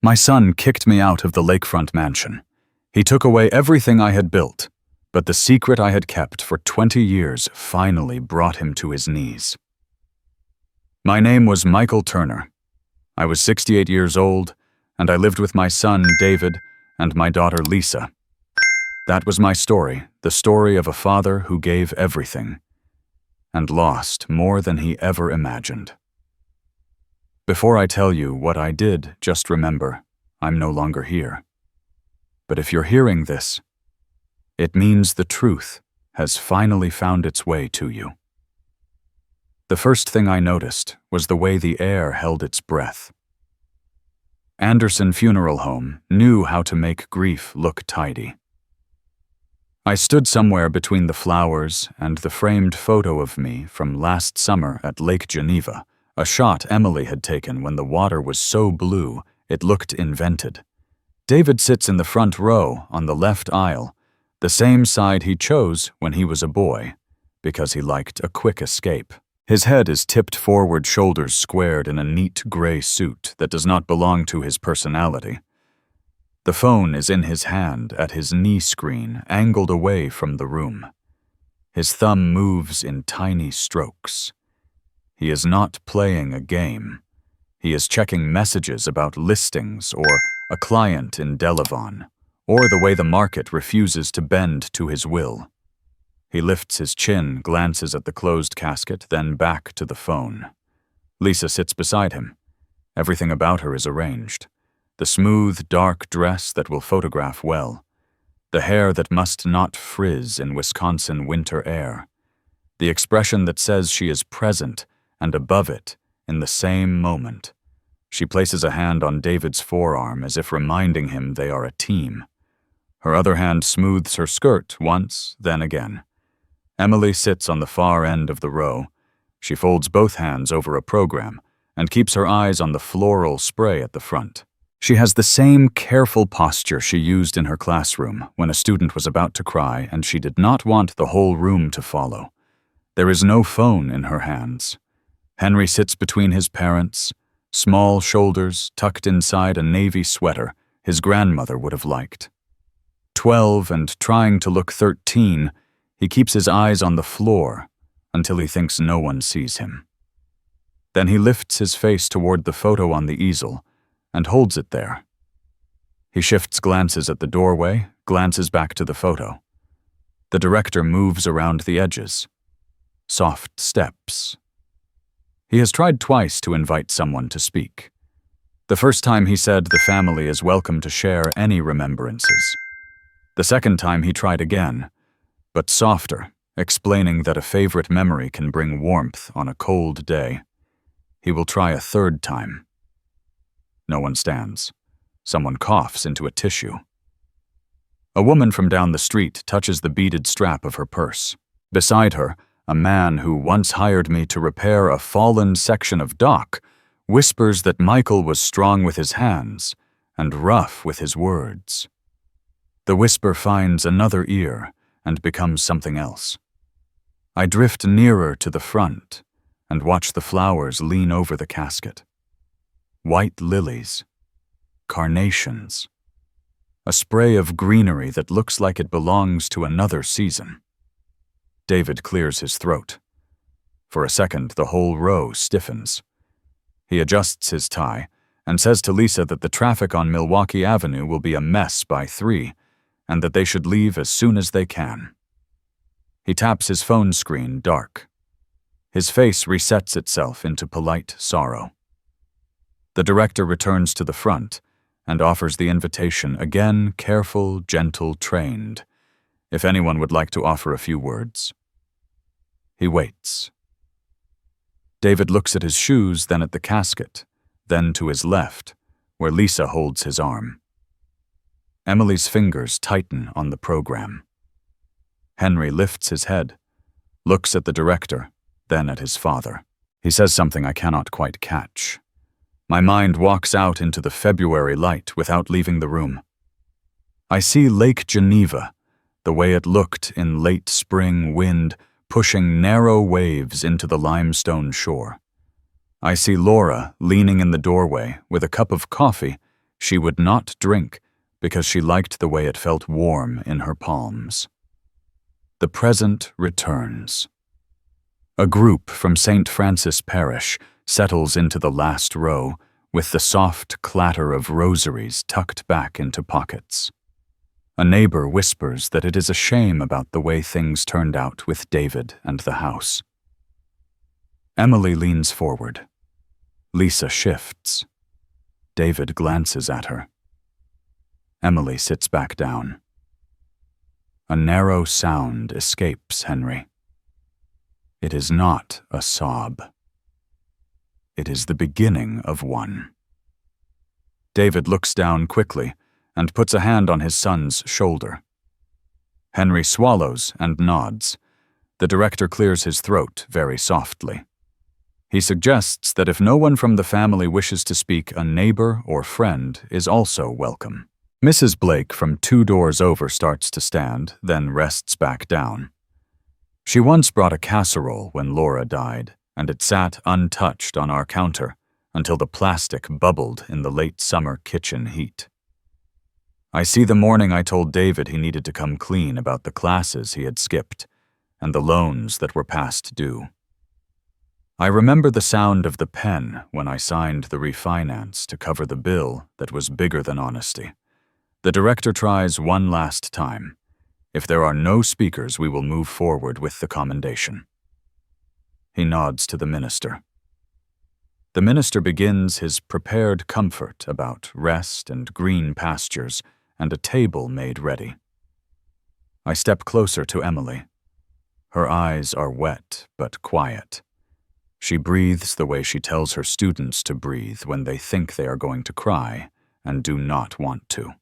My son kicked me out of the Lakefront mansion. He took away everything I had built, but the secret I had kept for 20 years finally brought him to his knees. My name was Michael Turner. I was 68 years old, and I lived with my son, David, and my daughter, Lisa. That was my story, the story of a father who gave everything and lost more than he ever imagined. Before I tell you what I did, just remember, I'm no longer here. But if you're hearing this, it means the truth has finally found its way to you. The first thing I noticed was the way the air held its breath. Anderson Funeral Home knew how to make grief look tidy. I stood somewhere between the flowers and the framed photo of me from last summer at Lake Geneva, a shot Emily had taken when the water was so blue it looked invented. David sits in the front row on the left aisle, the same side he chose when he was a boy, because he liked a quick escape. His head is tipped forward, shoulders squared in a neat gray suit that does not belong to his personality. The phone is in his hand at his knee screen, angled away from the room. His thumb moves in tiny strokes. He is not playing a game. He is checking messages about listings or a client in Delavon, or the way the market refuses to bend to his will. He lifts his chin, glances at the closed casket, then back to the phone. Lisa sits beside him. Everything about her is arranged. The smooth, dark dress that will photograph well. The hair that must not frizz in Wisconsin winter air. The expression that says she is present and above it in the same moment. She places a hand on David's forearm as if reminding him they are a team. Her other hand smooths her skirt once, then again. Emily sits on the far end of the row. She folds both hands over a program and keeps her eyes on the floral spray at the front. She has the same careful posture she used in her classroom when a student was about to cry and she did not want the whole room to follow. There is no phone in her hands. Henry sits between his parents, small shoulders tucked inside a navy sweater his grandmother would have liked. 12 and trying to look 13, he keeps his eyes on the floor until he thinks no one sees him. Then he lifts his face toward the photo on the easel and holds it there. He shifts glances at the doorway, glances back to the photo. The director moves around the edges. Soft steps. He has tried twice to invite someone to speak. The first time he said the family is welcome to share any remembrances. The second time he tried again, but softer, explaining that a favorite memory can bring warmth on a cold day. He will try a third time. No one stands. Someone coughs into a tissue. A woman from down the street touches the beaded strap of her purse. Beside her, a man who once hired me to repair a fallen section of dock whispers that Michael was strong with his hands and rough with his words. The whisper finds another ear and becomes something else. I drift nearer to the front and watch the flowers lean over the casket. White lilies, carnations, a spray of greenery that looks like it belongs to another season. David clears his throat. For a second, the whole row stiffens. He adjusts his tie and says to Lisa that the traffic on Milwaukee Avenue will be a mess by 3 and that they should leave as soon as they can. He taps his phone screen dark. His face resets itself into polite sorrow. The director returns to the front and offers the invitation, again careful, gentle, trained, if anyone would like to offer a few words. He waits. David looks at his shoes, then at the casket, then to his left, where Lisa holds his arm. Emily's fingers tighten on the program. Henry lifts his head, looks at the director, then at his father. He says something I cannot quite catch. My mind walks out into the February light without leaving the room. I see Lake Geneva, the way it looked in late spring wind, pushing narrow waves into the limestone shore. I see Laura leaning in the doorway with a cup of coffee, She would not drink because she liked the way it felt warm in her palms. The present returns. A group from St. Francis Parish settles into the last row with the soft clatter of rosaries tucked back into pockets. A neighbor whispers that it is a shame about the way things turned out with David and the house. Emily leans forward. Lisa shifts. David glances at her. Emily sits back down. A narrow sound escapes Henry. It is not a sob. It is the beginning of one. David looks down quickly and puts a hand on his son's shoulder. Henry swallows and nods. The director clears his throat very softly. He suggests that if no one from the family wishes to speak, a neighbor or friend is also welcome. Mrs. Blake from 2 doors over starts to stand, then rests back down. She once brought a casserole when Laura died, and it sat untouched on our counter until the plastic bubbled in the late summer kitchen heat. I see the morning I told David he needed to come clean about the classes he had skipped and the loans that were past due. I remember the sound of the pen when I signed the refinance to cover the bill that was bigger than honesty. The director tries one last time. If there are no speakers, we will move forward with the commendation. He nods to the minister. The minister begins his prepared comfort about rest and green pastures and a table made ready. I step closer to Emily. Her eyes are wet but quiet. She breathes the way she tells her students to breathe when they think they are going to cry and do not want to.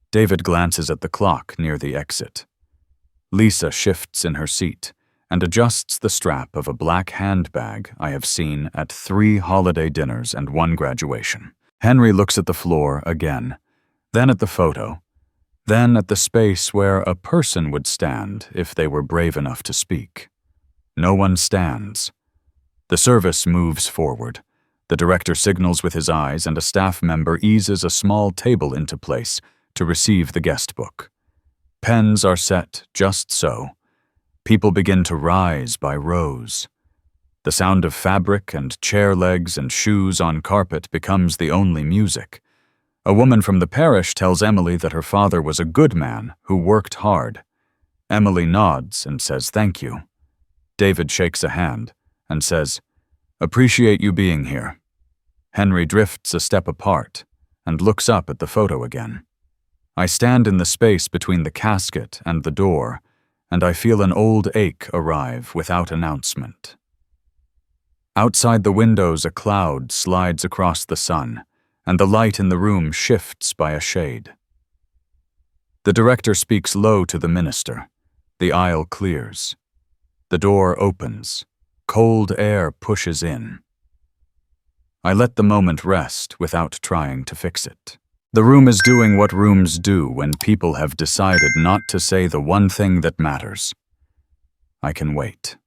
David glances at the clock near the exit. Lisa shifts in her seat and adjusts the strap of a black handbag I have seen at 3 holiday dinners and 1 graduation. Henry looks at the floor again, then at the photo, then at the space where a person would stand if they were brave enough to speak. No one stands. The service moves forward. The director signals with his eyes and a staff member eases a small table into place to receive the guest book. Pens are set just so. People begin to rise by rows. The sound of fabric and chair legs and shoes on carpet becomes the only music. A woman from the parish tells Emily that her father was a good man who worked hard. Emily nods and says thank you. David shakes a hand and says, "Appreciate you being here." Henry drifts a step apart and looks up at the photo again. I stand in the space between the casket and the door, and I feel an old ache arrive without announcement. Outside the windows, a cloud slides across the sun, and the light in the room shifts by a shade. The director speaks low to the minister. The aisle clears. The door opens. Cold air pushes in. I let the moment rest without trying to fix it. The room is doing what rooms do when people have decided not to say the one thing that matters. I can wait.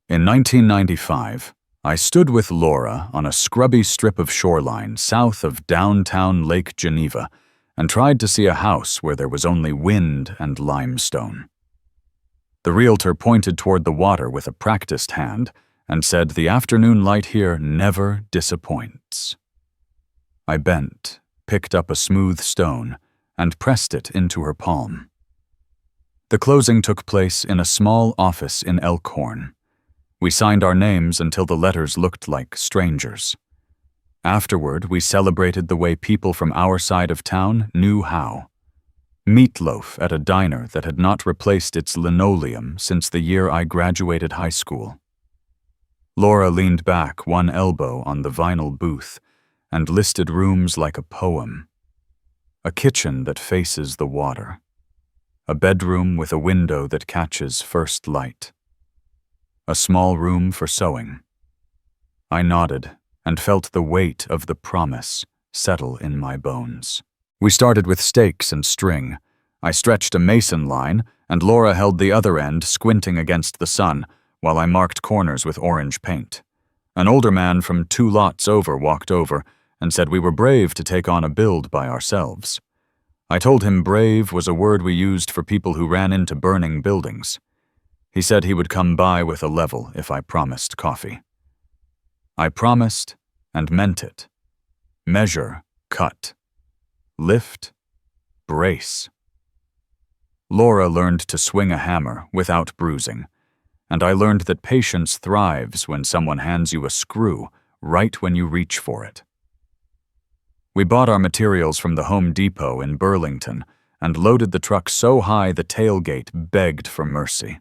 In 1995, I stood with Laura on a scrubby strip of shoreline south of downtown Lake Geneva and tried to see a house where there was only wind and limestone. The realtor pointed toward the water with a practiced hand and said the afternoon light here never disappoints. I bent, picked up a smooth stone, and pressed it into her palm. The closing took place in a small office in Elkhorn. We signed our names until the letters looked like strangers. Afterward, we celebrated the way people from our side of town knew how. Meatloaf at a diner that had not replaced its linoleum since the year I graduated high school. Laura leaned back, one elbow on the vinyl booth, and listed rooms like a poem. A kitchen that faces the water. A bedroom with a window that catches first light. A small room for sewing. I nodded and felt the weight of the promise settle in my bones. We started with stakes and string. I stretched a mason line, and Laura held the other end, squinting against the sun, while I marked corners with orange paint. An older man from 2 lots over walked over and said we were brave to take on a build by ourselves. I told him brave was a word we used for people who ran into burning buildings. He said he would come by with a level if I promised coffee. I promised and meant it. Measure, cut. Lift, brace. Laura learned to swing a hammer without bruising, and I learned that patience thrives when someone hands you a screw right when you reach for it. We bought our materials from the Home Depot in Burlington and loaded the truck so high the tailgate begged for mercy.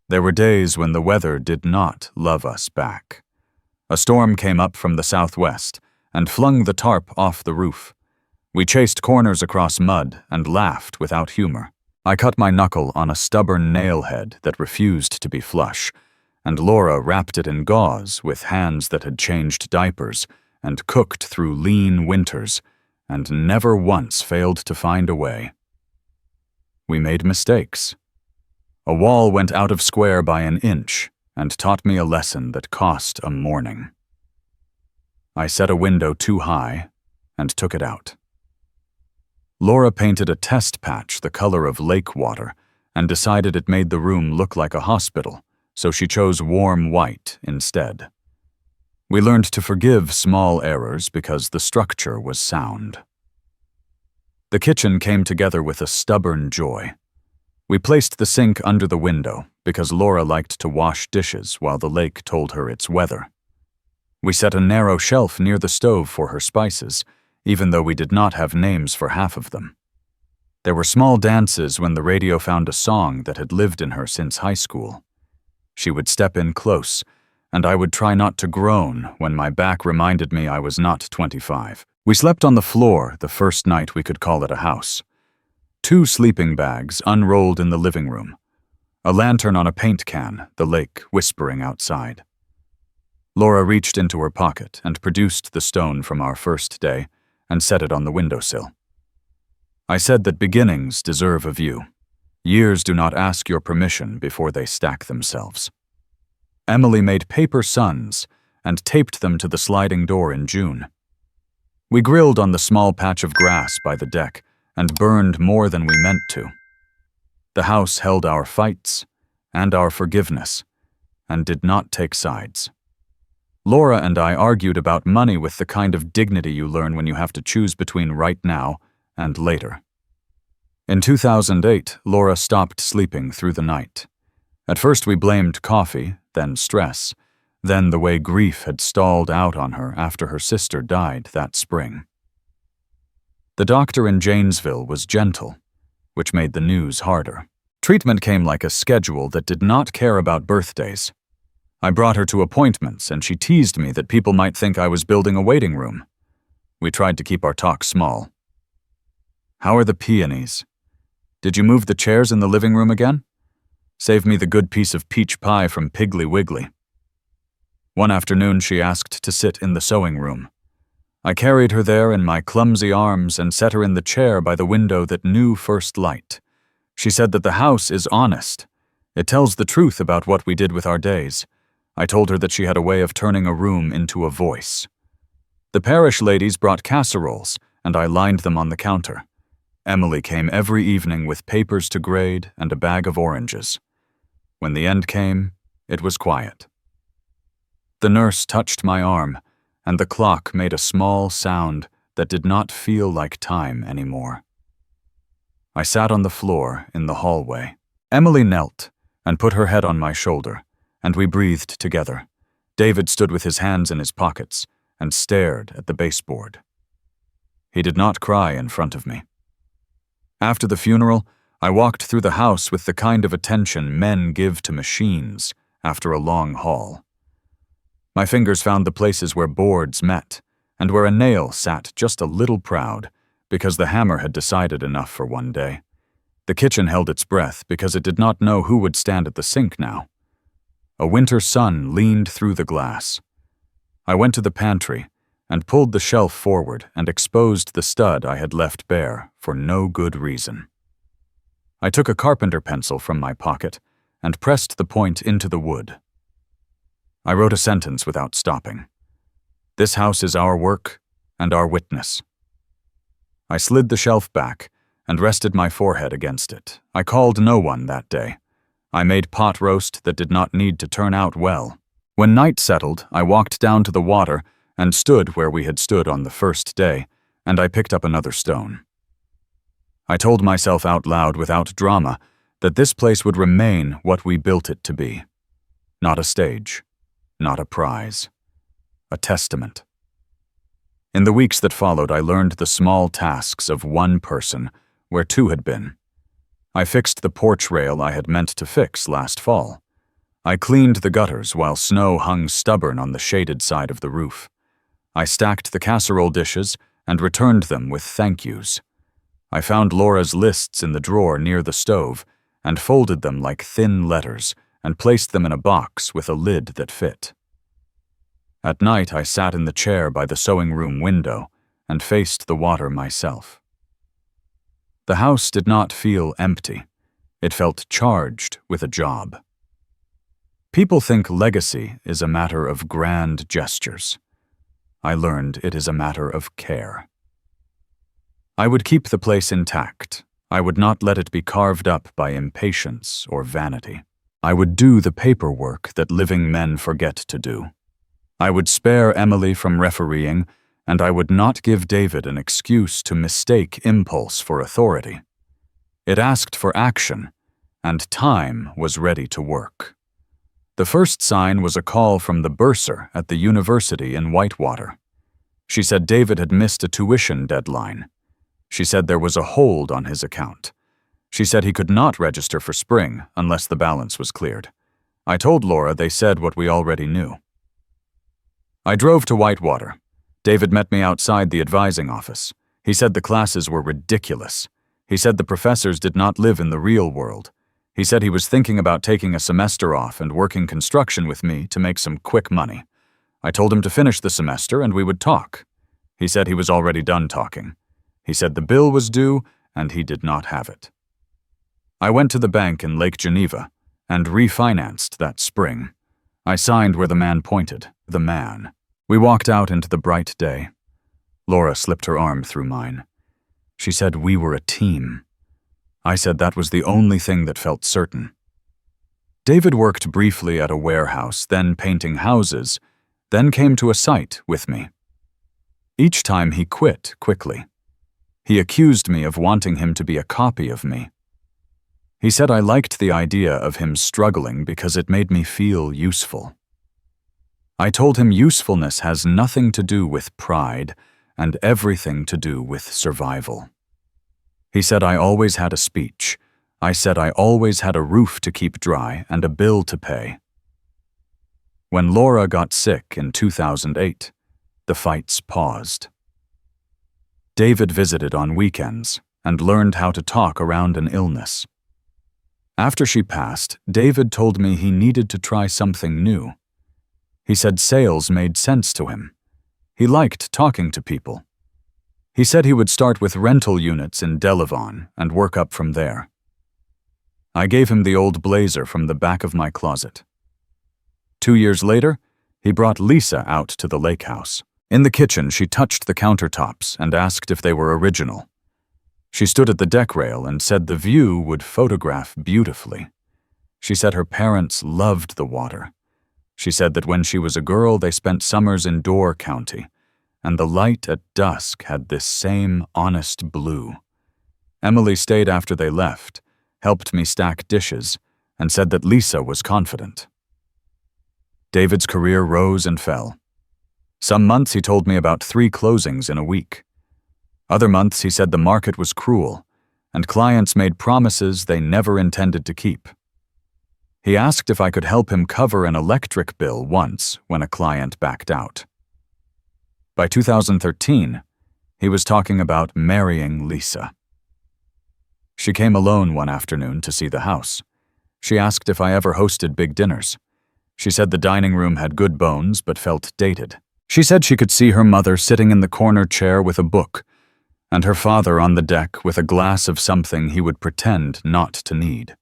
There were days when the weather did not love us back. A storm came up from the southwest and flung the tarp off the roof. We chased corners across mud and laughed without humor. I cut my knuckle on a stubborn nail head that refused to be flush, and Laura wrapped it in gauze with hands that had changed diapers and cooked through lean winters and never once failed to find a way. We made mistakes. A wall went out of square by an inch and taught me a lesson that cost a morning. I set a window too high and took it out. Laura painted a test patch the color of lake water and decided it made the room look like a hospital, so she chose warm white instead. We learned to forgive small errors because the structure was sound. The kitchen came together with a stubborn joy. We placed the sink under the window because Laura liked to wash dishes while the lake told her its weather. We set a narrow shelf near the stove for her spices, even though we did not have names for half of them. There were small dances when the radio found a song that had lived in her since high school. She would step in close, and I would try not to groan when my back reminded me I was not 25. We slept on the floor the first night we could call it a house. 2 sleeping bags unrolled in the living room. A lantern on a paint can, the lake whispering outside. Laura reached into her pocket and produced the stone from our first day and set it on the windowsill. I said that beginnings deserve a view. Years do not ask your permission before they stack themselves. Emily made paper suns and taped them to the sliding door in June. We grilled on the small patch of grass by the deck and burned more than we meant to. The house held our fights and our forgiveness and did not take sides. Laura and I argued about money with the kind of dignity you learn when you have to choose between right now and later. In 2008, Laura stopped sleeping through the night. At first we blamed coffee, then stress, then the way grief had stalled out on her after her sister died that spring. The doctor in Janesville was gentle, which made the news harder. Treatment came like a schedule that did not care about birthdays. I brought her to appointments, and she teased me that people might think I was building a waiting room. We tried to keep our talk small. How are the peonies? Did you move the chairs in the living room again? Save me the good piece of peach pie from Piggly Wiggly. One afternoon she asked to sit in the sewing room. I carried her there in my clumsy arms and set her in the chair by the window that knew first light. She said that the house is honest. It tells the truth about what we did with our days. I told her that she had a way of turning a room into a voice. The parish ladies brought casseroles, and I lined them on the counter. Emily came every evening with papers to grade and a bag of oranges. When the end came, it was quiet. The nurse touched my arm, and the clock made a small sound that did not feel like time anymore. I sat on the floor in the hallway. Emily knelt and put her head on my shoulder, and we breathed together. David stood with his hands in his pockets and stared at the baseboard. He did not cry in front of me. After the funeral, I walked through the house with the kind of attention men give to machines after a long haul. My fingers found the places where boards met, and where a nail sat just a little proud, because the hammer had decided enough for one day. The kitchen held its breath because it did not know who would stand at the sink now. A winter sun leaned through the glass. I went to the pantry and pulled the shelf forward and exposed the stud I had left bare for no good reason. I took a carpenter pencil from my pocket and pressed the point into the wood. I wrote a sentence without stopping. This house is our work, and our witness. I slid the shelf back and rested my forehead against it. I called no one that day. I made pot roast that did not need to turn out well. When night settled, I walked down to the water and stood where we had stood on the first day, and I picked up another stone. I told myself out loud without drama that this place would remain what we built it to be. Not a stage, not a prize, a testament. In the weeks that followed, I learned the small tasks of one person where two had been. I fixed the porch rail I had meant to fix last fall. I cleaned the gutters while snow hung stubborn on the shaded side of the roof. I stacked the casserole dishes and returned them with thank yous. I found Laura's lists in the drawer near the stove and folded them like thin letters and placed them in a box with a lid that fit. At night, I sat in the chair by the sewing room window and faced the water myself. The house did not feel empty. It felt charged with a job. People think legacy is a matter of grand gestures. I learned it is a matter of care. I would keep the place intact. I would not let it be carved up by impatience or vanity. I would do the paperwork that living men forget to do. I would spare Emily from refereeing, and I would not give David an excuse to mistake impulse for authority. It asked for action, and time was ready to work. The first sign was a call from the bursar at the university in Whitewater. She said David had missed a tuition deadline. She said there was a hold on his account. She said he could not register for spring unless the balance was cleared. I told Laura they said what we already knew. I drove to Whitewater. David met me outside the advising office. He said the classes were ridiculous. He said the professors did not live in the real world. He said he was thinking about taking a semester off and working construction with me to make some quick money. I told him to finish the semester and we would talk. He said he was already done talking. He said the bill was due and he did not have it. I went to the bank in Lake Geneva and refinanced that spring. I signed where the man pointed, the man. We walked out into the bright day. Laura slipped her arm through mine. She said we were a team. I said that was the only thing that felt certain. David worked briefly at a warehouse, then painting houses, then came to a site with me. Each time he quit quickly. He accused me of wanting him to be a copy of me. He said I liked the idea of him struggling because it made me feel useful. I told him usefulness has nothing to do with pride and everything to do with survival. He said I always had a speech. I said I always had a roof to keep dry and a bill to pay. When Laura got sick in 2008, the fights paused. David visited on weekends and learned how to talk around an illness. After she passed, David told me he needed to try something new. He said sales made sense to him. He liked talking to people. He said he would start with rental units in Delavon and work up from there. I gave him the old blazer from the back of my closet. 2 years later, he brought Lisa out to the lake house. In the kitchen, she touched the countertops and asked if they were original. She stood at the deck rail and said the view would photograph beautifully. She said her parents loved the water. She said that when she was a girl, they spent summers in Door County, and the light at dusk had this same honest blue. Emily stayed after they left, helped me stack dishes, and said that Lisa was confident. David's career rose and fell. Some months he told me about 3 closings in a week. Other months he said the market was cruel, and clients made promises they never intended to keep. He asked if I could help him cover an electric bill once when a client backed out. By 2013, he was talking about marrying Lisa. She came alone one afternoon to see the house. She asked if I ever hosted big dinners. She said the dining room had good bones but felt dated. She said she could see her mother sitting in the corner chair with a book, and her father on the deck with a glass of something he would pretend not to need.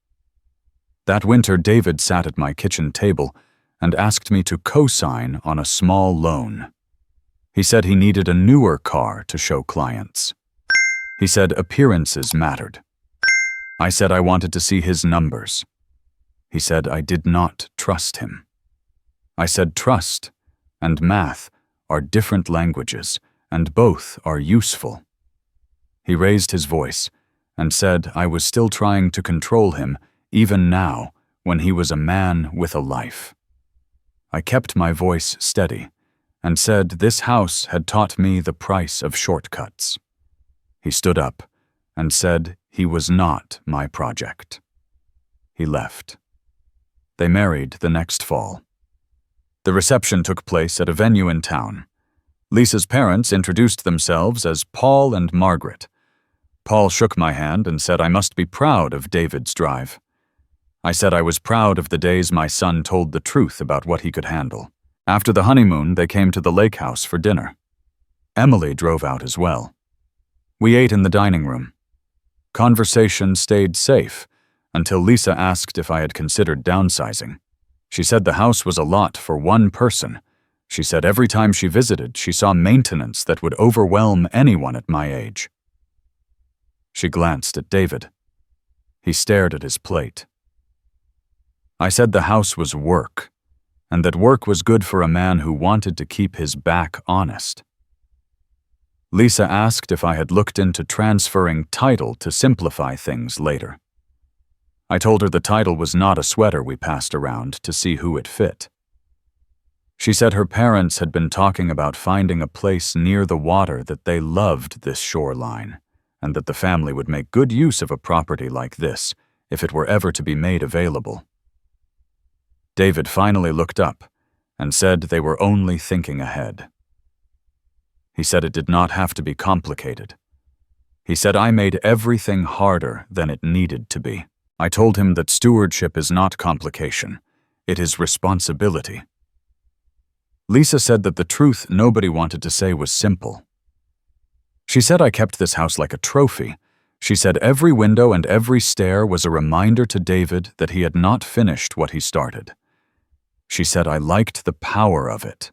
That winter, David sat at my kitchen table and asked me to co-sign on a small loan. He said he needed a newer car to show clients. He said appearances mattered. I said I wanted to see his numbers. He said I did not trust him. I said trust and math are different languages, and both are useful. He raised his voice and said I was still trying to control him, even now, when he was a man with a life. I kept my voice steady and said this house had taught me the price of shortcuts. He stood up and said he was not my project. He left. They married the next fall. The reception took place at a venue in town. Lisa's parents introduced themselves as Paul and Margaret. Paul shook my hand and said I must be proud of David's drive. I said I was proud of the days my son told the truth about what he could handle. After the honeymoon, they came to the lake house for dinner. Emily drove out as well. We ate in the dining room. Conversation stayed safe until Lisa asked if I had considered downsizing. She said the house was a lot for one person. She said every time she visited, she saw maintenance that would overwhelm anyone at my age. She glanced at David. He stared at his plate. I said the house was work, and that work was good for a man who wanted to keep his back honest. Lisa asked if I had looked into transferring title to simplify things later. I told her the title was not a sweater we passed around to see who it fit. She said her parents had been talking about finding a place near the water, that they loved this shoreline, and that the family would make good use of a property like this if it were ever to be made available. David finally looked up and said they were only thinking ahead. He said it did not have to be complicated. He said I made everything harder than it needed to be. I told him that stewardship is not complication, it is responsibility. Lisa said that the truth nobody wanted to say was simple. She said I kept this house like a trophy. She said every window and every stair was a reminder to David that he had not finished what he started. She said I liked the power of it.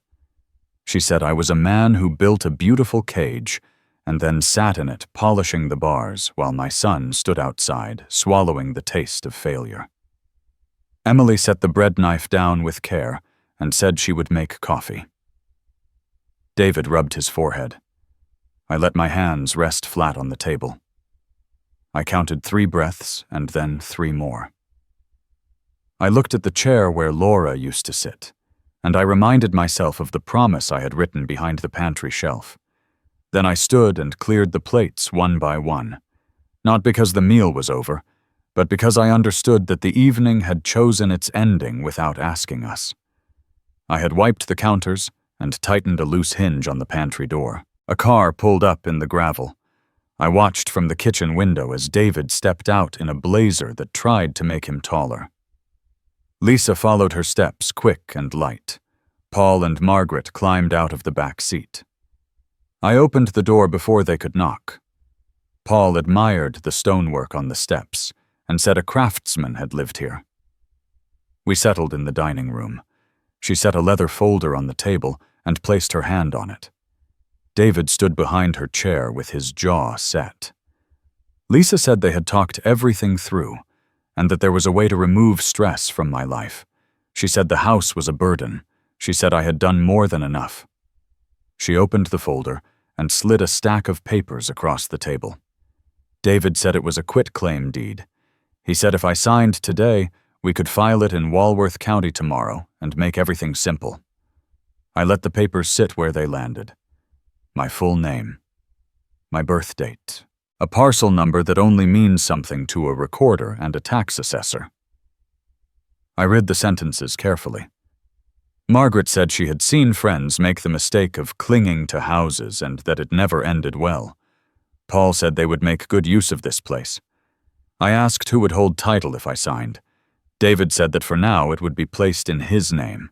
She said I was a man who built a beautiful cage and then sat in it polishing the bars while my son stood outside, swallowing the taste of failure. Emily set the bread knife down with care and said she would make coffee. David rubbed his forehead. I let my hands rest flat on the table. I counted 3 breaths and then 3 more. I looked at the chair where Laura used to sit, and I reminded myself of the promise I had written behind the pantry shelf. Then I stood and cleared the plates one by one, not because the meal was over, but because I understood that the evening had chosen its ending without asking us. I had wiped the counters and tightened a loose hinge on the pantry door. A car pulled up in the gravel. I watched from the kitchen window as David stepped out in a blazer that tried to make him taller. Lisa followed her steps, quick and light. Paul and Margaret climbed out of the back seat. I opened the door before they could knock. Paul admired the stonework on the steps and said a craftsman had lived here. We settled in the dining room. She set a leather folder on the table and placed her hand on it. David stood behind her chair with his jaw set. Lisa said they had talked everything through and that there was a way to remove stress from my life. She said the house was a burden. She said I had done more than enough. She opened the folder and slid a stack of papers across the table. David said it was a quitclaim deed. He said if I signed today, we could file it in Walworth County tomorrow and make everything simple. I let the papers sit where they landed. My full name, my birth date, a parcel number that only means something to a recorder and a tax assessor. I read the sentences carefully. Margaret said she had seen friends make the mistake of clinging to houses and that it never ended well. Paul said they would make good use of this place. I asked who would hold title if I signed. David said that for now it would be placed in his name.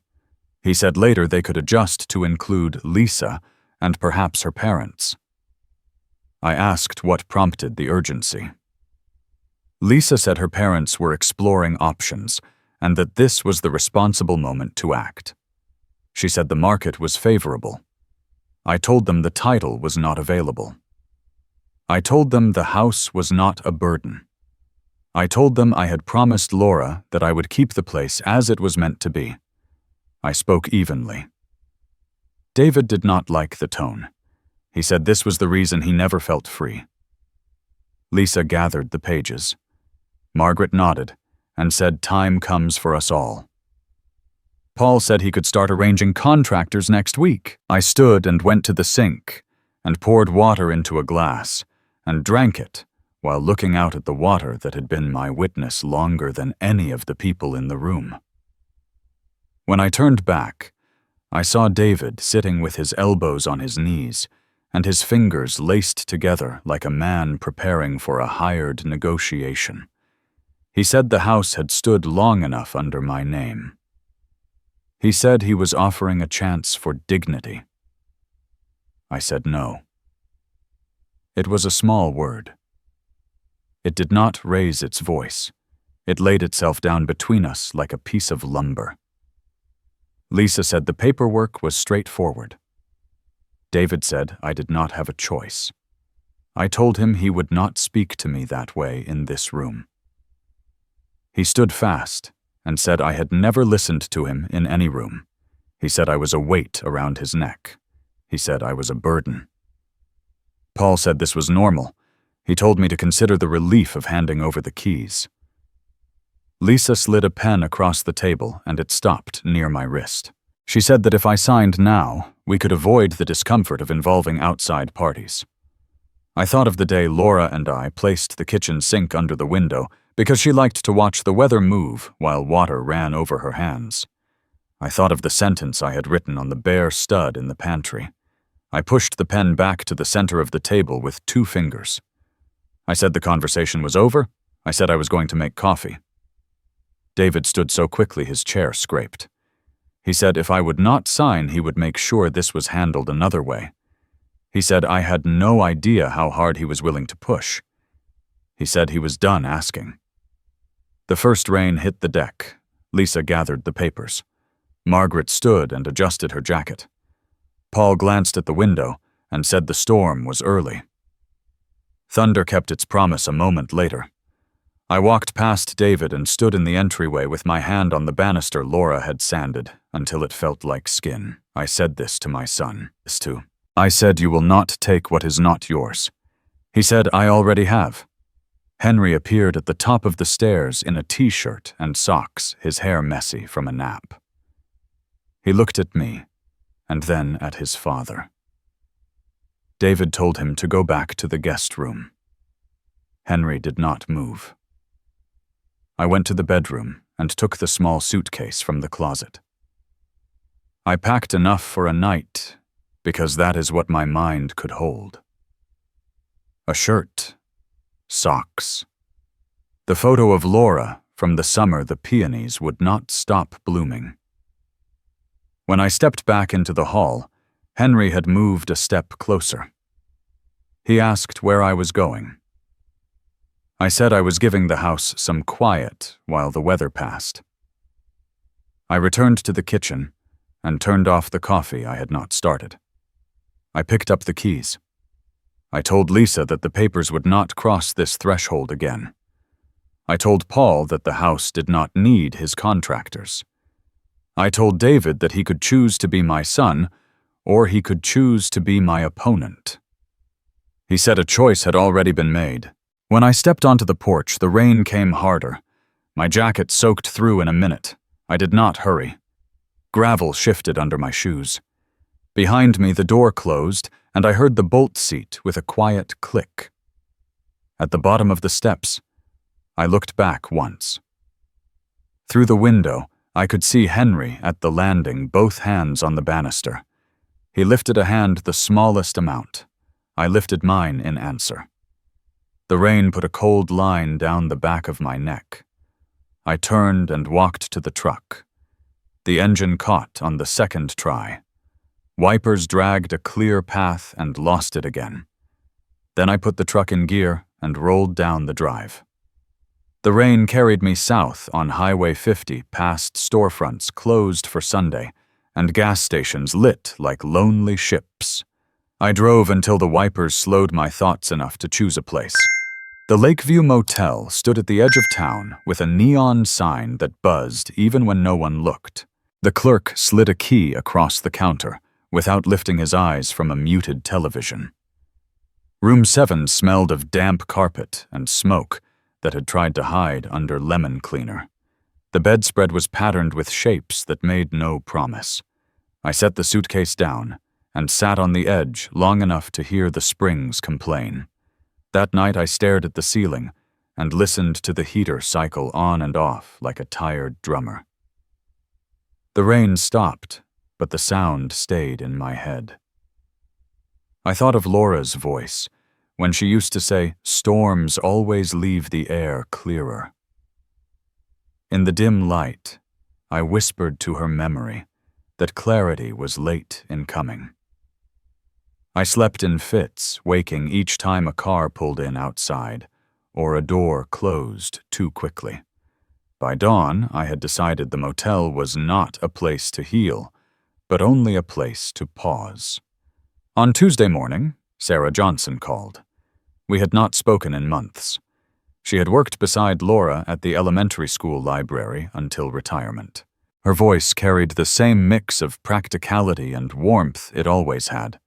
He said later they could adjust to include Lisa and perhaps her parents. I asked what prompted the urgency. Lisa said her parents were exploring options and that this was the responsible moment to act. She said the market was favorable. I told them the title was not available. I told them the house was not a burden. I told them I had promised Laura that I would keep the place as it was meant to be. I spoke evenly. David did not like the tone. He said this was the reason he never felt free. Lisa gathered the pages. Margaret nodded and said time comes for us all. Paul said he could start arranging contractors next week. I stood and went to the sink and poured water into a glass and drank it while looking out at the water that had been my witness longer than any of the people in the room. When I turned back, I saw David sitting with his elbows on his knees and his fingers laced together like a man preparing for a hired negotiation. He said the house had stood long enough under my name. He said he was offering a chance for dignity. I said no. It was a small word. It did not raise its voice. It laid itself down between us like a piece of lumber. Lisa said the paperwork was straightforward. David said I did not have a choice. I told him he would not speak to me that way in this room. He stood fast and said I had never listened to him in any room. He said I was a weight around his neck. He said I was a burden. Paul said this was normal. He told me to consider the relief of handing over the keys. Lisa slid a pen across the table and it stopped near my wrist. She said that if I signed now, we could avoid the discomfort of involving outside parties. I thought of the day Laura and I placed the kitchen sink under the window because she liked to watch the weather move while water ran over her hands. I thought of the sentence I had written on the bare stud in the pantry. I pushed the pen back to the center of the table with 2 fingers. I said the conversation was over. I said I was going to make coffee. David stood so quickly his chair scraped. He said if I would not sign, he would make sure this was handled another way. He said I had no idea how hard he was willing to push. He said he was done asking. The first rain hit the deck. Lisa gathered the papers. Margaret stood and adjusted her jacket. Paul glanced at the window and said the storm was early. Thunder kept its promise a moment later. I walked past David and stood in the entryway with my hand on the banister Laura had sanded until it felt like skin. I said this to my son. I said you will not take what is not yours. He said I already have. Henry appeared at the top of the stairs in a t-shirt and socks, his hair messy from a nap. He looked at me and then at his father. David told him to go back to the guest room. Henry did not move. I went to the bedroom and took the small suitcase from the closet. I packed enough for a night because that is what my mind could hold. A shirt, socks. The photo of Laura from the summer the peonies would not stop blooming. When I stepped back into the hall, Henry had moved a step closer. He asked where I was going. I said I was giving the house some quiet while the weather passed. I returned to the kitchen and turned off the coffee I had not started. I picked up the keys. I told Lisa that the papers would not cross this threshold again. I told Paul that the house did not need his contractors. I told David that he could choose to be my son, or he could choose to be my opponent. He said a choice had already been made. When I stepped onto the porch, the rain came harder. My jacket soaked through in a minute. I did not hurry. Gravel shifted under my shoes. Behind me, the door closed, and I heard the bolt seat with a quiet click. At the bottom of the steps, I looked back once. Through the window, I could see Henry at the landing, both hands on the banister. He lifted a hand the smallest amount. I lifted mine in answer. The rain put a cold line down the back of my neck. I turned and walked to the truck. The engine caught on the second try. Wipers dragged a clear path and lost it again. Then I put the truck in gear and rolled down the drive. The rain carried me south on Highway 50 past storefronts closed for Sunday and gas stations lit like lonely ships. I drove until the wipers slowed my thoughts enough to choose a place. The Lakeview Motel stood at the edge of town with a neon sign that buzzed even when no one looked. The clerk slid a key across the counter without lifting his eyes from a muted television. Room 7 smelled of damp carpet and smoke that had tried to hide under lemon cleaner. The bedspread was patterned with shapes that made no promise. I set the suitcase down and sat on the edge long enough to hear the springs complain. That night I stared at the ceiling and listened to the heater cycle on and off like a tired drummer. The rain stopped, but the sound stayed in my head. I thought of Laura's voice when she used to say, "Storms always leave the air clearer." In the dim light, I whispered to her memory that clarity was late in coming. I slept in fits, waking each time a car pulled in outside or a door closed too quickly. By dawn, I had decided the motel was not a place to heal, but only a place to pause. On Tuesday morning, Sarah Johnson called. We had not spoken in months. She had worked beside Laura at the elementary school library until retirement. Her voice carried the same mix of practicality and warmth it always had.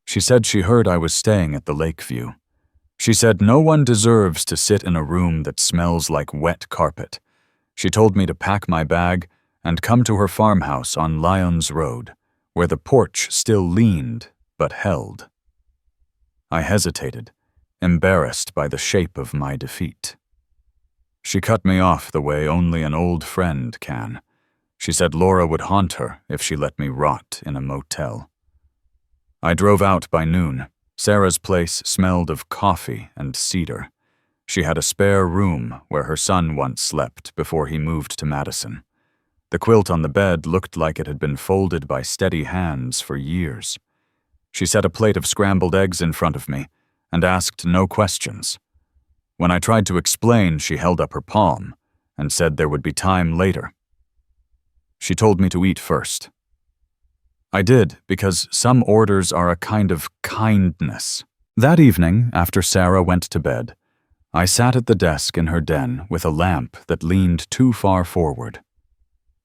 She said she heard I was staying at the Lakeview. She said no one deserves to sit in a room that smells like wet carpet. She told me to pack my bag and come to her farmhouse on Lyons Road, where the porch still leaned but held. I hesitated, embarrassed by the shape of my defeat. She cut me off the way only an old friend can. She said Laura would haunt her if she let me rot in a motel. I drove out by noon. Sarah's place smelled of coffee and cedar. She had a spare room where her son once slept before he moved to Madison. The quilt on the bed looked like it had been folded by steady hands for years. She set a plate of scrambled eggs in front of me and asked no questions. When I tried to explain, she held up her palm and said there would be time later. She told me to eat first. I did, because some orders are a kind of kindness. That evening, after Sarah went to bed, I sat at the desk in her den with a lamp that leaned too far forward.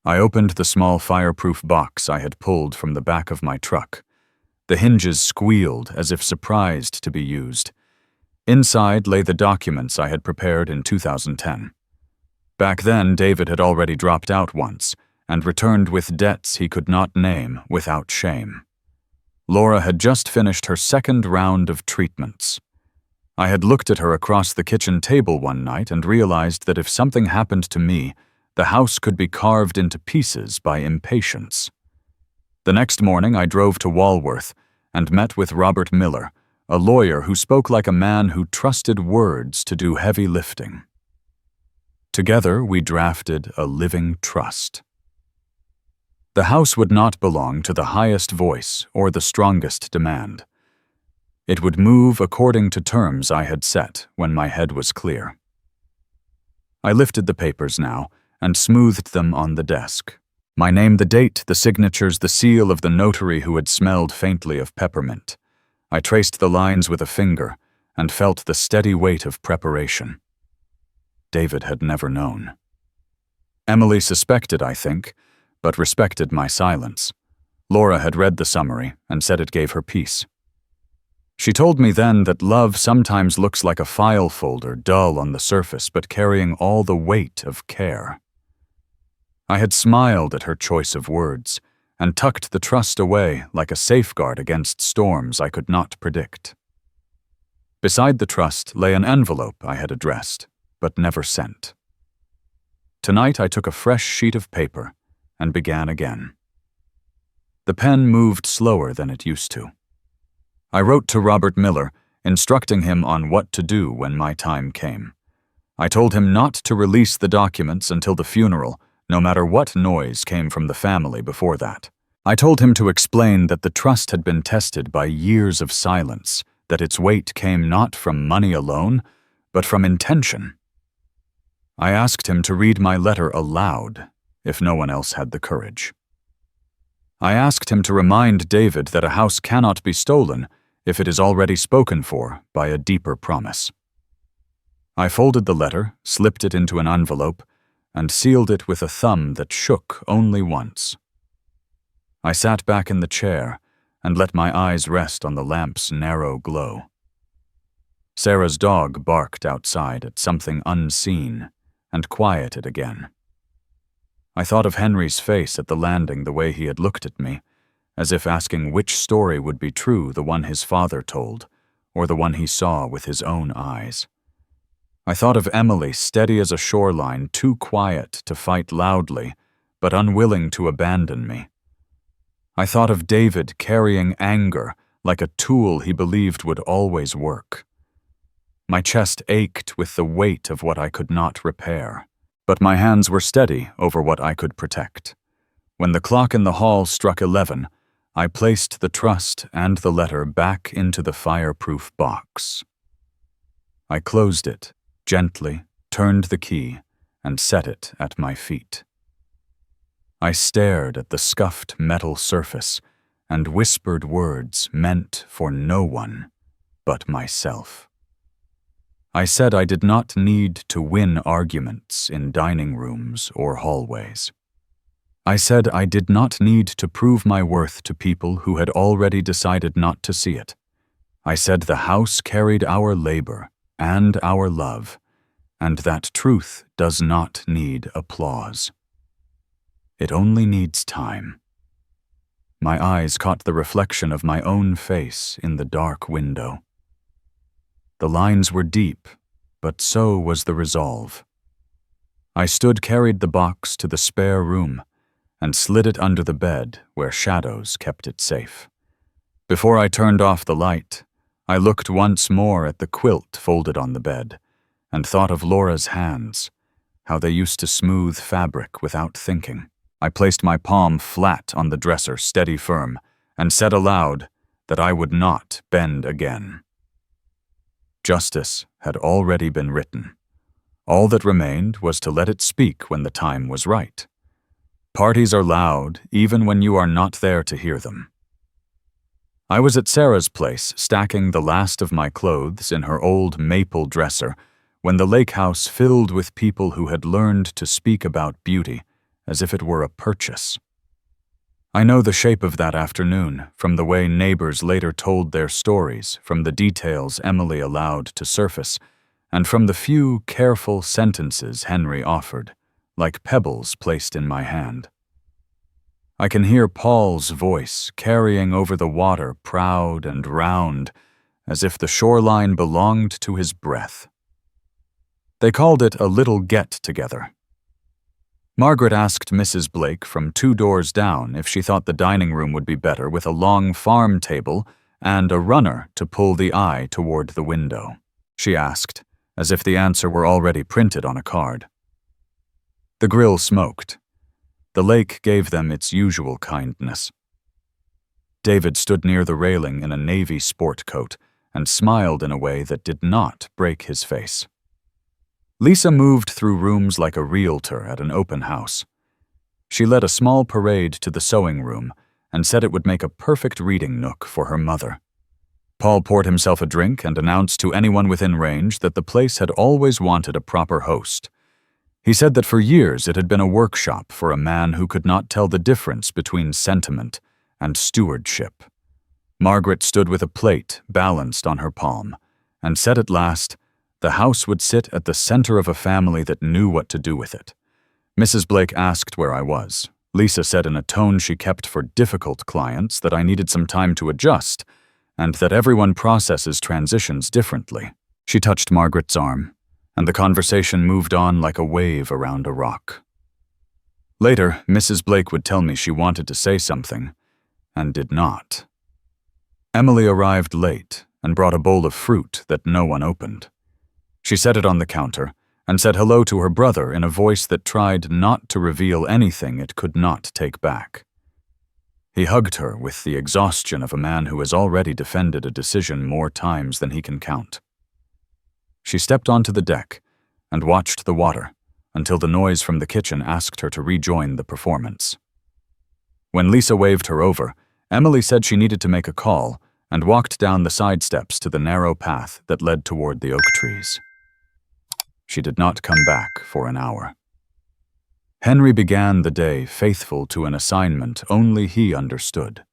I opened the small fireproof box I had pulled from the back of my truck. The hinges squealed as if surprised to be used. Inside lay the documents I had prepared in 2010. Back then, David had already dropped out once and returned with debts he could not name without shame. Laura had just finished her second round of treatments. I had looked at her across the kitchen table one night and realized that if something happened to me, the house could be carved into pieces by impatience. The next morning I drove to Walworth and met with Robert Miller, a lawyer who spoke like a man who trusted words to do heavy lifting. Together we drafted a living trust. The house would not belong to the highest voice or the strongest demand. It would move according to terms I had set when my head was clear. I lifted the papers now and smoothed them on the desk. My name, the date, the signatures, the seal of the notary who had smelled faintly of peppermint. I traced the lines with a finger and felt the steady weight of preparation. David had never known. Emily suspected, I think, but respected my silence. Laura had read the summary and said it gave her peace. She told me then that love sometimes looks like a file folder, dull on the surface, but carrying all the weight of care. I had smiled at her choice of words and tucked the trust away like a safeguard against storms I could not predict. Beside the trust lay an envelope I had addressed, but never sent. Tonight I took a fresh sheet of paper and began again. The pen moved slower than it used to. I wrote to Robert Miller, instructing him on what to do when my time came. I told him not to release the documents until the funeral, no matter what noise came from the family before that. I told him to explain that the trust had been tested by years of silence, that its weight came not from money alone, but from intention. I asked him to read my letter aloud, if no one else had the courage. I asked him to remind David that a house cannot be stolen if it is already spoken for by a deeper promise. I folded the letter, slipped it into an envelope, and sealed it with a thumb that shook only once. I sat back in the chair and let my eyes rest on the lamp's narrow glow. Sarah's dog barked outside at something unseen and quieted again. I thought of Henry's face at the landing, the way he had looked at me, as if asking which story would be true, the one his father told, or the one he saw with his own eyes. I thought of Emily, steady as a shoreline, too quiet to fight loudly, but unwilling to abandon me. I thought of David carrying anger like a tool he believed would always work. My chest ached with the weight of what I could not repair, but my hands were steady over what I could protect. When the clock in the hall struck 11, I placed the trust and the letter back into the fireproof box. I closed it, gently, turned the key, and set it at my feet. I stared at the scuffed metal surface and whispered words meant for no one but myself. I said I did not need to win arguments in dining rooms or hallways. I said I did not need to prove my worth to people who had already decided not to see it. I said the house carried our labor and our love, and that truth does not need applause. It only needs time. My eyes caught the reflection of my own face in the dark window. The lines were deep, but so was the resolve. I carried the box to the spare room and slid it under the bed where shadows kept it safe. Before I turned off the light, I looked once more at the quilt folded on the bed and thought of Laura's hands, how they used to smooth fabric without thinking. I placed my palm flat on the dresser, steady firm, and said aloud that I would not bend again. Justice had already been written. All that remained was to let it speak when the time was right. Parties are loud even when you are not there to hear them. I was at Sarah's place, stacking the last of my clothes in her old maple dresser, when the lake house filled with people who had learned to speak about beauty as if it were a purchase. I know the shape of that afternoon, from the way neighbors later told their stories, from the details Emily allowed to surface, and from the few careful sentences Henry offered, like pebbles placed in my hand. I can hear Paul's voice carrying over the water, proud and round, as if the shoreline belonged to his breath. They called it a little get-together. Margaret asked Mrs. Blake from 2 doors down if she thought the dining room would be better with a long farm table and a runner to pull the eye toward the window. She asked, as if the answer were already printed on a card. The grill smoked. The lake gave them its usual kindness. David stood near the railing in a navy sport coat and smiled in a way that did not break his face. Lisa moved through rooms like a realtor at an open house. She led a small parade to the sewing room and said it would make a perfect reading nook for her mother. Paul poured himself a drink and announced to anyone within range that the place had always wanted a proper host. He said that for years it had been a workshop for a man who could not tell the difference between sentiment and stewardship. Margaret stood with a plate balanced on her palm and said at last, the house would sit at the center of a family that knew what to do with it. Mrs. Blake asked where I was. Lisa said in a tone she kept for difficult clients that I needed some time to adjust, and that everyone processes transitions differently. She touched Margaret's arm, and the conversation moved on like a wave around a rock. Later, Mrs. Blake would tell me she wanted to say something, and did not. Emily arrived late and brought a bowl of fruit that no one opened. She set it on the counter and said hello to her brother in a voice that tried not to reveal anything it could not take back. He hugged her with the exhaustion of a man who has already defended a decision more times than he can count. She stepped onto the deck and watched the water until the noise from the kitchen asked her to rejoin the performance. When Lisa waved her over, Emily said she needed to make a call and walked down the side steps to the narrow path that led toward the oak trees. She did not come back for an hour. Henry began the day faithful to an assignment only he understood.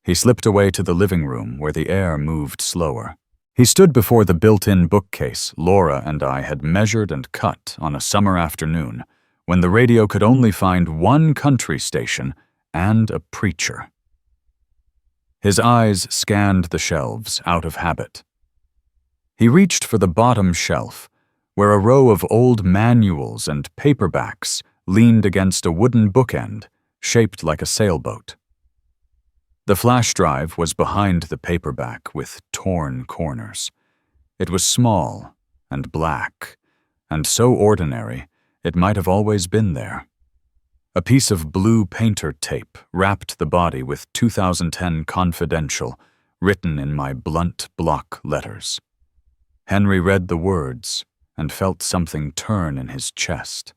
He slipped away to the living room where the air moved slower. He stood before the built-in bookcase Laura and I had measured and cut on a summer afternoon when the radio could only find one country station and a preacher. His eyes scanned the shelves out of habit. He reached for the bottom shelf, where a row of old manuals and paperbacks leaned against a wooden bookend shaped like a sailboat. The flash drive was behind the paperback with torn corners. It was small and black, and so ordinary it might have always been there. A piece of blue painter tape wrapped the body with 2010 Confidential, written in my blunt block letters. Henry read the words and felt something turn in his chest.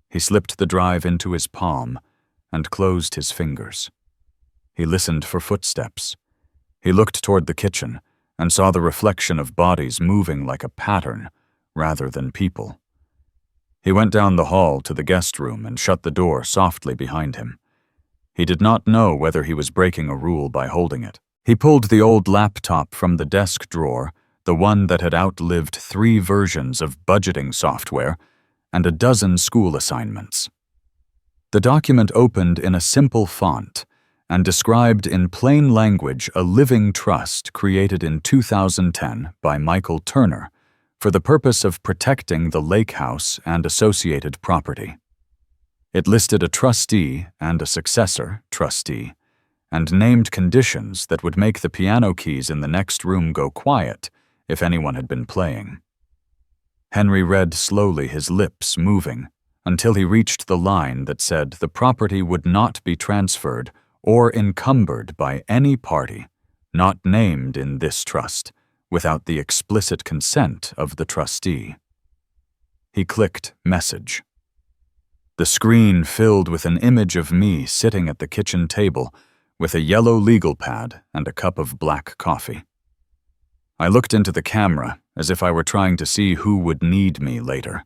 He slipped the drive into his palm and closed his fingers. He listened for footsteps. He looked toward the kitchen and saw the reflection of bodies moving like a pattern rather than people. He went down the hall to the guest room and shut the door softly behind him. He did not know whether he was breaking a rule by holding it. He pulled the old laptop from the desk drawer, the one that had outlived 3 versions of budgeting software and a dozen school assignments. The document opened in a simple font and described in plain language a living trust created in 2010 by Michael Turner for the purpose of protecting the lake house and associated property. It listed a trustee and a successor trustee, and named conditions that would make the piano keys in the next room go quiet if anyone had been playing. Henry read slowly, his lips moving, until he reached the line that said the property would not be transferred or encumbered by any party not named in this trust without the explicit consent of the trustee. He clicked Message. The screen filled with an image of me sitting at the kitchen table with a yellow legal pad and a cup of black coffee. I looked into the camera as if I were trying to see who would need me later.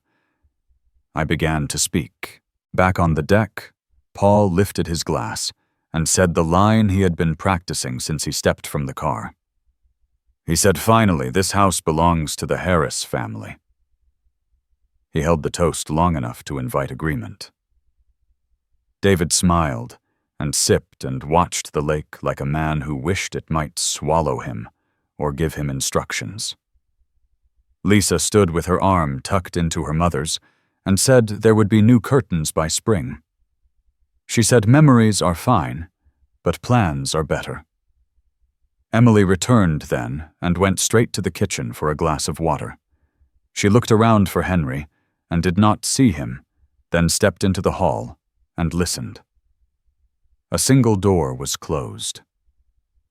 I began to speak. Back on the deck, Paul lifted his glass and said the line he had been practicing since he stepped from the car. He said, "Finally, this house belongs to the Harris family." He held the toast long enough to invite agreement. David smiled and sipped and watched the lake like a man who wished it might swallow him or give him instructions. Lisa stood with her arm tucked into her mother's and said there would be new curtains by spring. She said memories are fine, but plans are better. Emily returned then and went straight to the kitchen for a glass of water. She looked around for Henry and did not see him, then stepped into the hall and listened. A single door was closed.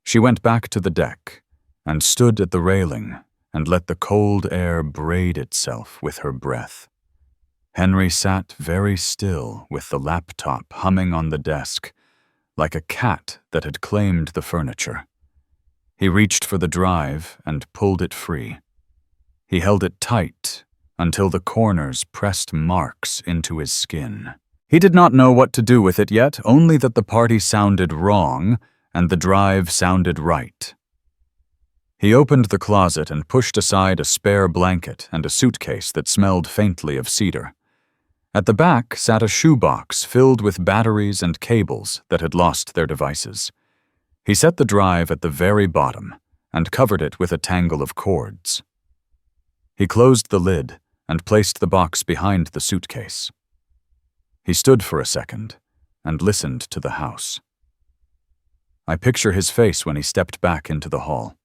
She went back to the deck and stood at the railing and let the cold air braid itself with her breath. Henry sat very still with the laptop humming on the desk, like a cat that had claimed the furniture. He reached for the drive and pulled it free. He held it tight until the corners pressed marks into his skin. He did not know what to do with it yet, only that the party sounded wrong and the drive sounded right. He opened the closet and pushed aside a spare blanket and a suitcase that smelled faintly of cedar. At the back sat a shoebox filled with batteries and cables that had lost their devices. He set the drive at the very bottom and covered it with a tangle of cords. He closed the lid and placed the box behind the suitcase. He stood for a second and listened to the house. I picture his face when he stepped back into the hall.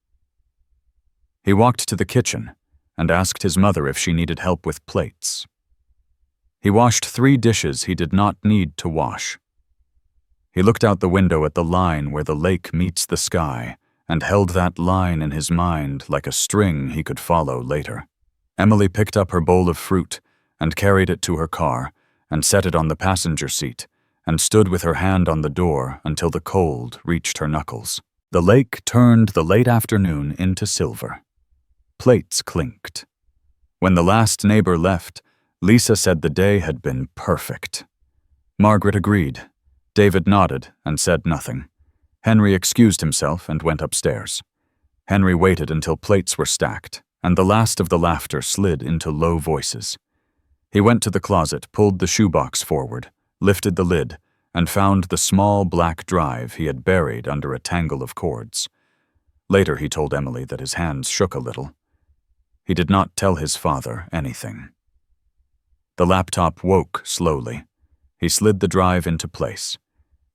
He walked to the kitchen and asked his mother if she needed help with plates. He washed 3 dishes he did not need to wash. He looked out the window at the line where the lake meets the sky and held that line in his mind like a string he could follow later. Emily picked up her bowl of fruit and carried it to her car and set it on the passenger seat and stood with her hand on the door until the cold reached her knuckles. The lake turned the late afternoon into silver. Plates clinked. When the last neighbor left, Lisa said the day had been perfect. Margaret agreed. David nodded and said nothing. Henry excused himself and went upstairs. Henry waited until plates were stacked, and the last of the laughter slid into low voices. He went to the closet, pulled the shoebox forward, lifted the lid, and found the small black drive he had buried under a tangle of cords. Later he told Emily that his hands shook a little. He did not tell his father anything. The laptop woke slowly. He slid the drive into place.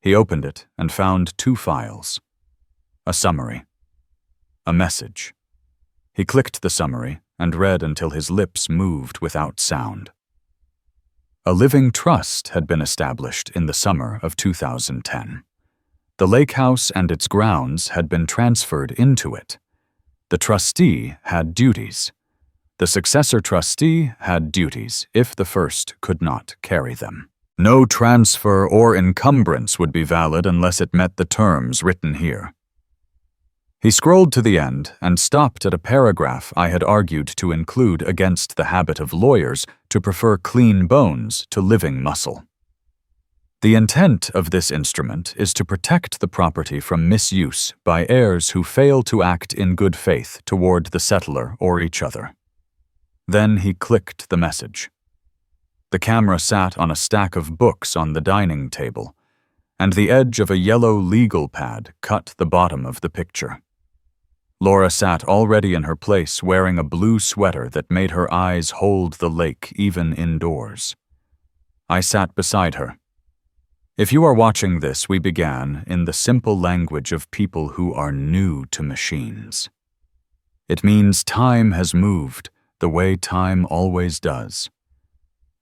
He opened it and found 2 files. A summary. A message. He clicked the summary and read until his lips moved without sound. A living trust had been established in the summer of 2010. The lake house and its grounds had been transferred into it. The trustee had duties. The successor trustee had duties if the first could not carry them. No transfer or encumbrance would be valid unless it met the terms written here. He scrolled to the end and stopped at a paragraph I had argued to include against the habit of lawyers to prefer clean bones to living muscle. The intent of this instrument is to protect the property from misuse by heirs who fail to act in good faith toward the settlor or each other. Then he clicked the message. The camera sat on a stack of books on the dining table, and the edge of a yellow legal pad cut the bottom of the picture. Laura sat already in her place wearing a blue sweater that made her eyes hold the lake even indoors. I sat beside her. If you are watching this, we began in the simple language of people who are new to machines. It means time has moved the way time always does.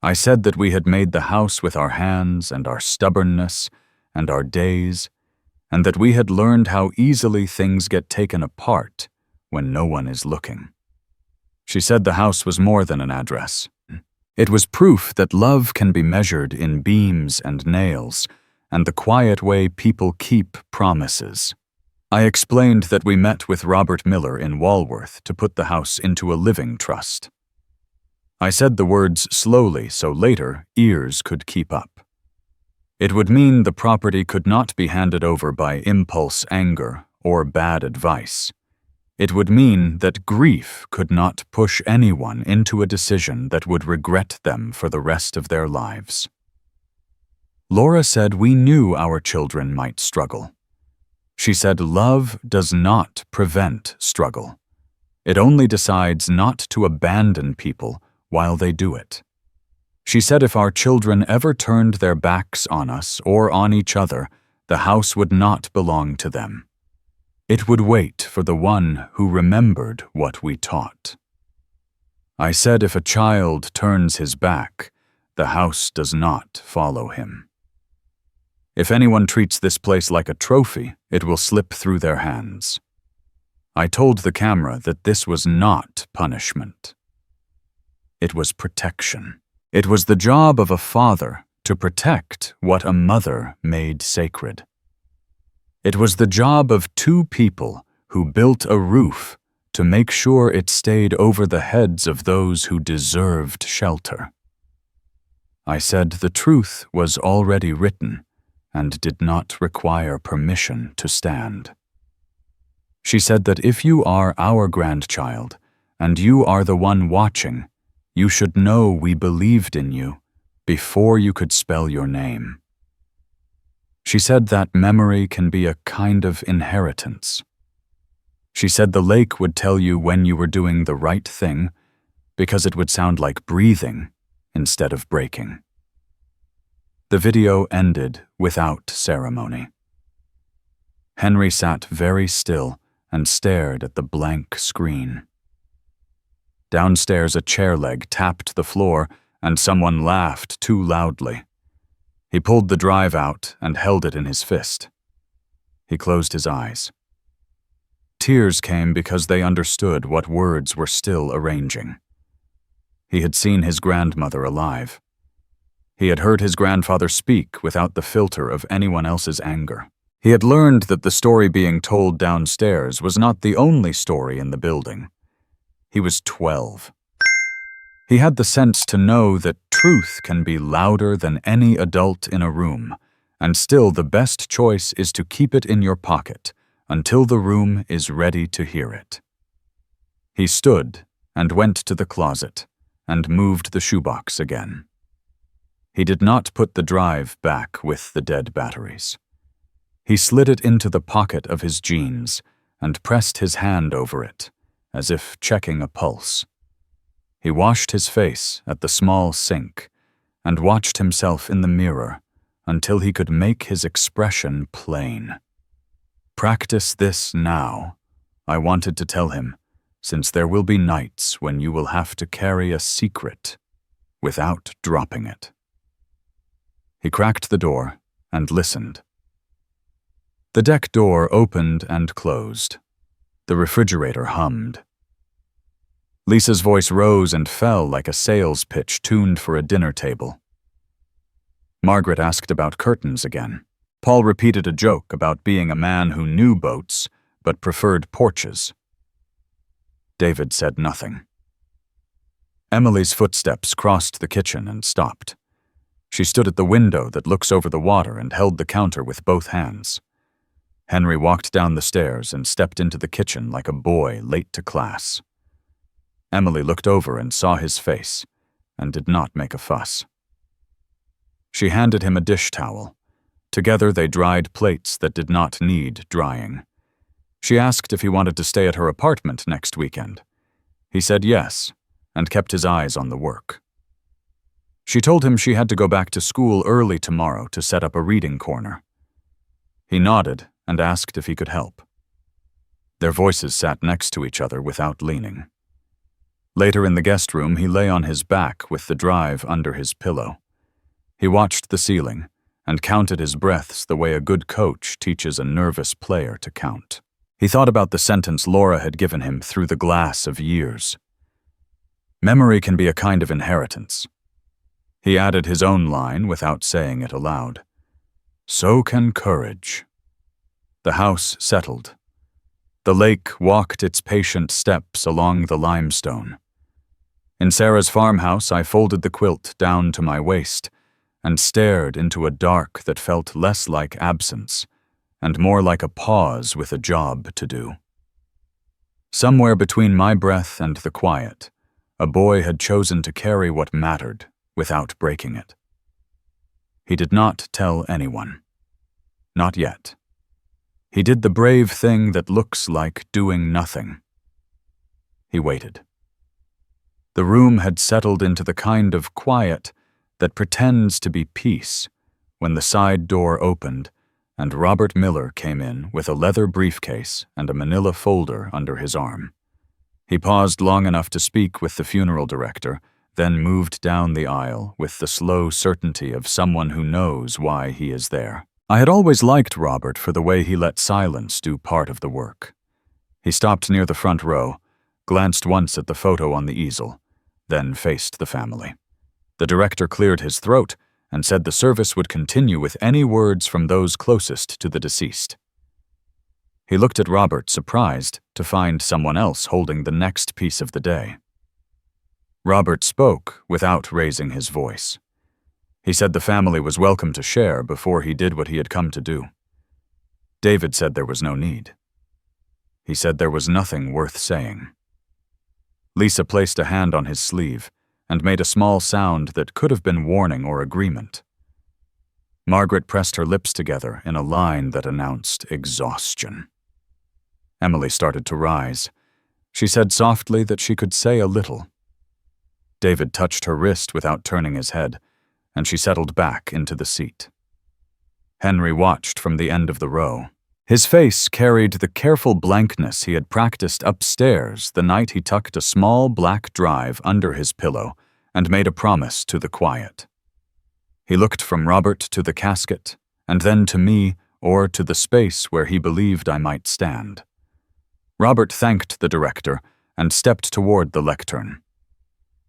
I said that we had made the house with our hands and our stubbornness and our days, and that we had learned how easily things get taken apart when no one is looking. She said the house was more than an address. It was proof that love can be measured in beams and nails, and the quiet way people keep promises. I explained that we met with Robert Miller in Walworth to put the house into a living trust. I said the words slowly so later ears could keep up. It would mean the property could not be handed over by impulse anger or bad advice. It would mean that grief could not push anyone into a decision that would regret them for the rest of their lives. Laura said we knew our children might struggle. She said love does not prevent struggle. It only decides not to abandon people while they do it. She said if our children ever turned their backs on us or on each other, the house would not belong to them. It would wait for the one who remembered what we taught. I said if a child turns his back, the house does not follow him. If anyone treats this place like a trophy, it will slip through their hands. I told the camera that this was not punishment. It was protection. It was the job of a father to protect what a mother made sacred. It was the job of 2 people who built a roof to make sure it stayed over the heads of those who deserved shelter. I said the truth was already written and did not require permission to stand. She said that if you are our grandchild and you are the one watching, you should know we believed in you before you could spell your name. She said that memory can be a kind of inheritance. She said the lake would tell you when you were doing the right thing because it would sound like breathing instead of breaking. The video ended without ceremony. Henry sat very still and stared at the blank screen. Downstairs, a chair leg tapped the floor and someone laughed too loudly. He pulled the drive out and held it in his fist. He closed his eyes. Tears came because they understood what words were still arranging. He had seen his grandmother alive. He had heard his grandfather speak without the filter of anyone else's anger. He had learned that the story being told downstairs was not the only story in the building. He was 12. He had the sense to know that truth can be louder than any adult in a room, and still the best choice is to keep it in your pocket until the room is ready to hear it. He stood and went to the closet and moved the shoebox again. He did not put the drive back with the dead batteries. He slid it into the pocket of his jeans and pressed his hand over it, as if checking a pulse. He washed his face at the small sink and watched himself in the mirror until he could make his expression plain. "Practice this now," I wanted to tell him, "since there will be nights when you will have to carry a secret without dropping it." He cracked the door and listened. The deck door opened and closed. The refrigerator hummed. Lisa's voice rose and fell like a sales pitch tuned for a dinner table. Margaret asked about curtains again. Paul repeated a joke about being a man who knew boats but preferred porches. David said nothing. Emily's footsteps crossed the kitchen and stopped. She stood at the window that looks over the water and held the counter with both hands. Henry walked down the stairs and stepped into the kitchen like a boy late to class. Emily looked over and saw his face and did not make a fuss. She handed him a dish towel. Together they dried plates that did not need drying. She asked if he wanted to stay at her apartment next weekend. He said yes, and kept his eyes on the work. She told him she had to go back to school early tomorrow to set up a reading corner. He nodded and asked if he could help. Their voices sat next to each other without leaning. Later in the guest room, he lay on his back with the drive under his pillow. He watched the ceiling and counted his breaths the way a good coach teaches a nervous player to count. He thought about the sentence Laura had given him through the glass of years. Memory can be a kind of inheritance. He added his own line without saying it aloud. So can courage. The house settled. The lake walked its patient steps along the limestone. In Sarah's farmhouse, I folded the quilt down to my waist and stared into a dark that felt less like absence and more like a pause with a job to do. Somewhere between my breath and the quiet, a boy had chosen to carry what mattered without breaking it. He did not tell anyone. Not yet. He did the brave thing that looks like doing nothing. He waited. The room had settled into the kind of quiet that pretends to be peace when the side door opened and Robert Miller came in with a leather briefcase and a manila folder under his arm. He paused long enough to speak with the funeral director, then moved down the aisle with the slow certainty of someone who knows why he is there. I had always liked Robert for the way he let silence do part of the work. He stopped near the front row, glanced once at the photo on the easel, then faced the family. The director cleared his throat and said the service would continue with any words from those closest to the deceased. He looked at Robert, surprised to find someone else holding the next piece of the day. Robert spoke without raising his voice. He said the family was welcome to share before he did what he had come to do. David said there was no need. He said there was nothing worth saying. Lisa placed a hand on his sleeve and made a small sound that could have been warning or agreement. Margaret pressed her lips together in a line that announced exhaustion. Emily started to rise. She said softly that she could say a little. David touched her wrist without turning his head, and she settled back into the seat. Henry watched from the end of the row. His face carried the careful blankness he had practiced upstairs the night he tucked a small black drive under his pillow and made a promise to the quiet. He looked from Robert to the casket, and then to me or to the space where he believed I might stand. Robert thanked the director and stepped toward the lectern.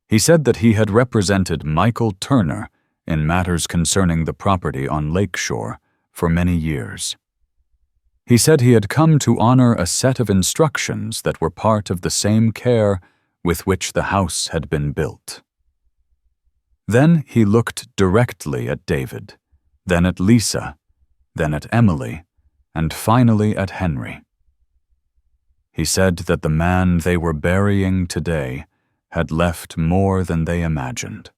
He said that he had represented Michael Turner in matters concerning the property on Lakeshore for many years. He said he had come to honor a set of instructions that were part of the same care with which the house had been built. Then he looked directly at David, then at Lisa, then at Emily, and finally at Henry. He said that the man they were burying today had left more than they imagined.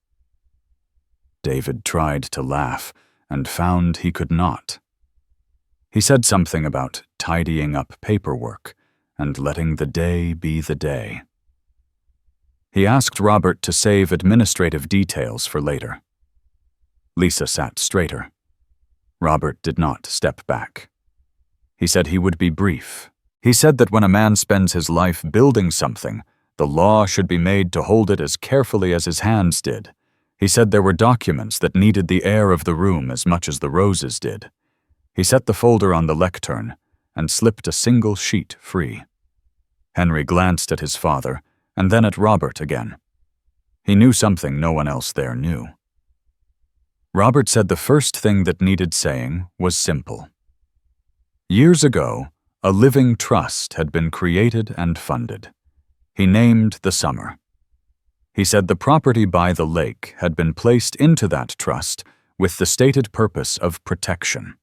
David tried to laugh and found he could not. He said something about tidying up paperwork and letting the day be the day. He asked Robert to save administrative details for later. Lisa sat straighter. Robert did not step back. He said he would be brief. He said that when a man spends his life building something, the law should be made to hold it as carefully as his hands did. He said there were documents that needed the air of the room as much as the roses did. He set the folder on the lectern and slipped a single sheet free. Henry glanced at his father and then at Robert again. He knew something no one else there knew. Robert said the first thing that needed saying was simple. Years ago, a living trust had been created and funded. He named the summer. He said the property by the lake had been placed into that trust with the stated purpose of protection.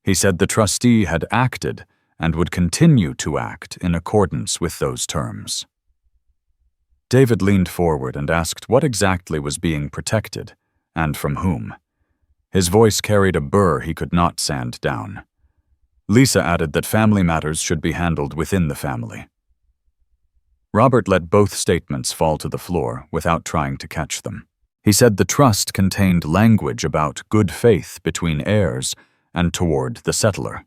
He said the trustee had acted and would continue to act in accordance with those terms. David leaned forward and asked what exactly was being protected, and from whom. His voice carried a burr he could not sand down. Lisa added that family matters should be handled within the family. Robert let both statements fall to the floor without trying to catch them. He said the trust contained language about good faith between heirs and toward the settler.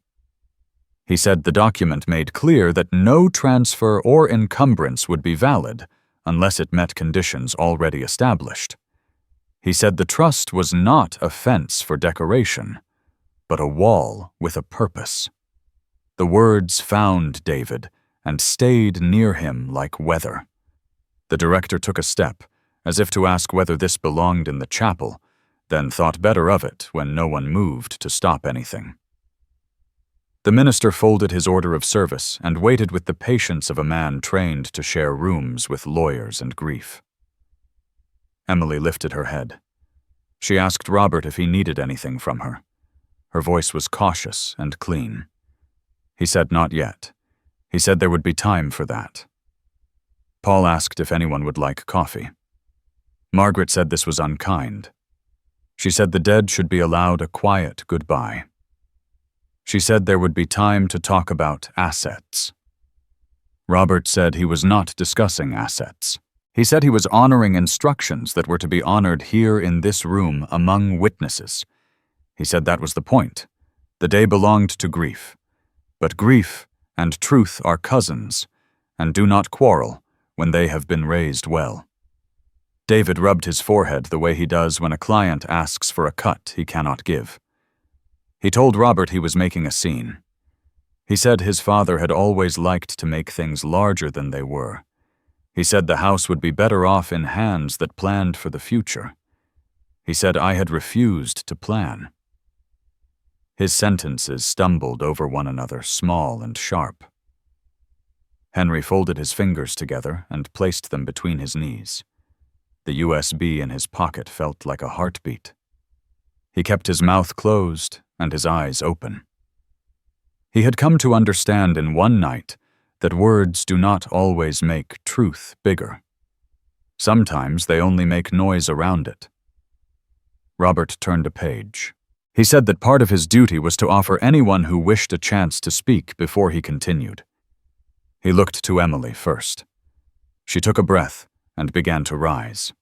He said the document made clear that no transfer or encumbrance would be valid unless it met conditions already established. He said the trust was not a fence for decoration, but a wall with a purpose. The words found David and stayed near him like weather. The director took a step, as if to ask whether this belonged in the chapel, then thought better of it when no one moved to stop anything. The minister folded his order of service and waited with the patience of a man trained to share rooms with lawyers and grief. Emily lifted her head. She asked Robert if he needed anything from her. Her voice was cautious and clean. He said not yet. He said there would be time for that. Paul asked if anyone would like coffee. Margaret said this was unkind. She said the dead should be allowed a quiet goodbye. She said there would be time to talk about assets. Robert said he was not discussing assets. He said he was honoring instructions that were to be honored here in this room among witnesses. He said that was the point. The day belonged to grief. But grief and truth are cousins, and do not quarrel when they have been raised well. David rubbed his forehead the way he does when a client asks for a cut he cannot give. He told Robert he was making a scene. He said his father had always liked to make things larger than they were. He said the house would be better off in hands that planned for the future. He said I had refused to plan. His sentences stumbled over one another, small and sharp. Henry folded his fingers together and placed them between his knees. The USB in his pocket felt like a heartbeat. He kept his mouth closed and his eyes open. He had come to understand in one night that words do not always make truth bigger. Sometimes they only make noise around it. Robert turned a page. He said that part of his duty was to offer anyone who wished a chance to speak before he continued. He looked to Emily first. She took a breath and began to rise.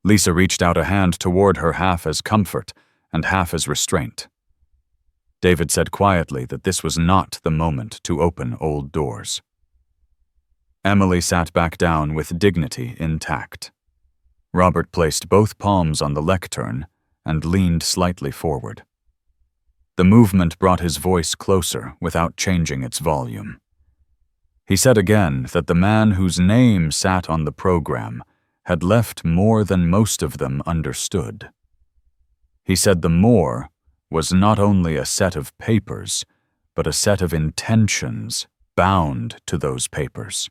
Lisa reached out a hand toward her, half as comfort and half as restraint. David said quietly that this was not the moment to open old doors. Emily sat back down with dignity intact. Robert placed both palms on the lectern and leaned slightly forward. The movement brought his voice closer without changing its volume. He said again that the man whose name sat on the program had left more than most of them understood. He said the more was not only a set of papers, but a set of intentions bound to those papers.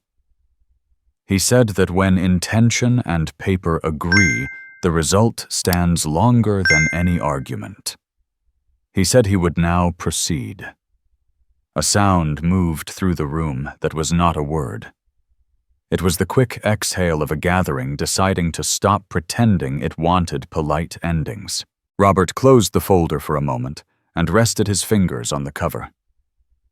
He said that when intention and paper agree, the result stands longer than any argument. He said he would now proceed. A sound moved through the room that was not a word. It was the quick exhale of a gathering deciding to stop pretending it wanted polite endings. Robert closed the folder for a moment and rested his fingers on the cover.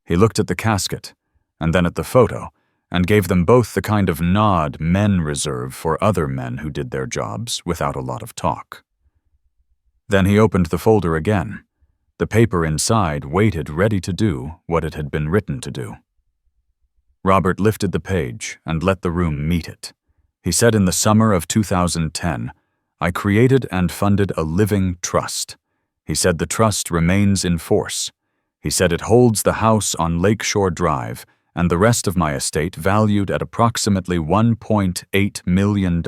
He looked at the casket, and then at the photo, and gave them both the kind of nod men reserve for other men who did their jobs without a lot of talk. Then he opened the folder again. The paper inside waited ready to do what it had been written to do. Robert lifted the page and let the room meet it. He said in the summer of 2010, "I created and funded a living trust." He said the trust remains in force. He said it holds the house on Lakeshore Drive and the rest of my estate valued at approximately $1.8 million.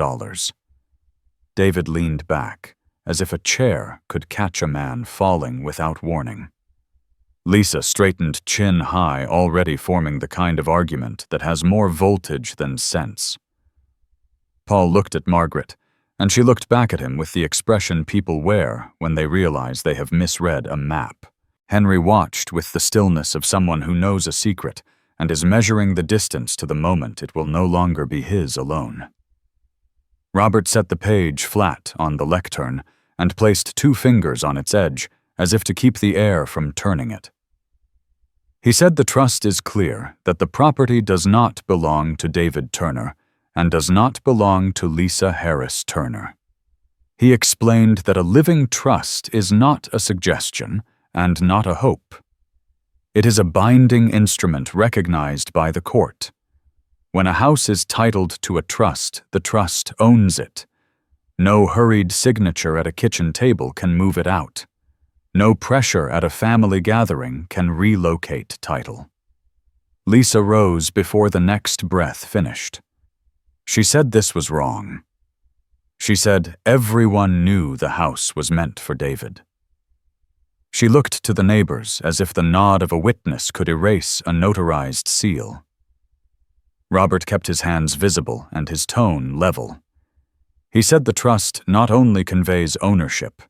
David leaned back, as if a chair could catch a man falling without warning. Lisa straightened chin high, already forming the kind of argument that has more voltage than sense. Paul looked at Margaret, and she looked back at him with the expression people wear when they realize they have misread a map. Henry watched with the stillness of someone who knows a secret and is measuring the distance to the moment it will no longer be his alone. Robert set the page flat on the lectern and placed 2 fingers on its edge, as if to keep the air from turning it. He said the trust is clear that the property does not belong to David Turner and does not belong to Lisa Harris Turner. He explained that a living trust is not a suggestion and not a hope. It is a binding instrument recognized by the court. When a house is titled to a trust, the trust owns it. No hurried signature at a kitchen table can move it out. No pressure at a family gathering can relocate title. Lisa rose before the next breath finished. She said this was wrong. She said everyone knew the house was meant for David. She looked to the neighbors as if the nod of a witness could erase a notarized seal. Robert kept his hands visible and his tone level. He said the trust not only conveys ownership,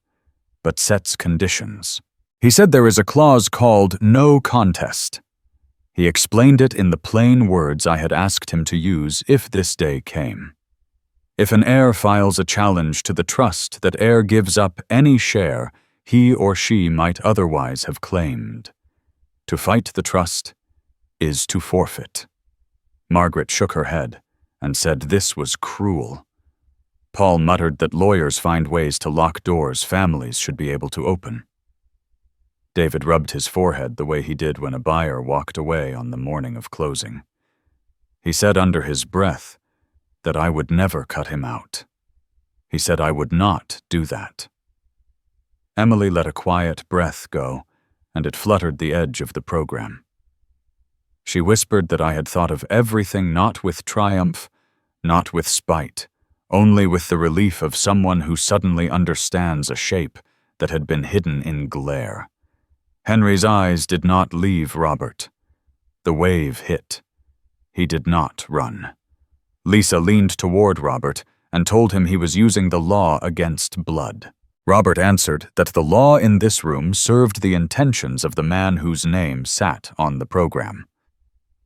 but sets conditions. He said there is a clause called no contest. He explained it in the plain words I had asked him to use if this day came. If an heir files a challenge to the trust that heir gives up any share he or she might otherwise have claimed. To fight the trust is to forfeit. Margaret shook her head and said this was cruel. Paul muttered that lawyers find ways to lock doors families should be able to open. David rubbed his forehead the way he did when a buyer walked away on the morning of closing. He said under his breath that I would never cut him out. He said I would not do that. Emily let a quiet breath go, and it fluttered the edge of the program. She whispered that I had thought of everything not with triumph, not with spite, only with the relief of someone who suddenly understands a shape that had been hidden in glare. Henry's eyes did not leave Robert. The wave hit. He did not run. Lisa leaned toward Robert and told him he was using the law against blood. Robert answered that the law in this room served the intentions of the man whose name sat on the program.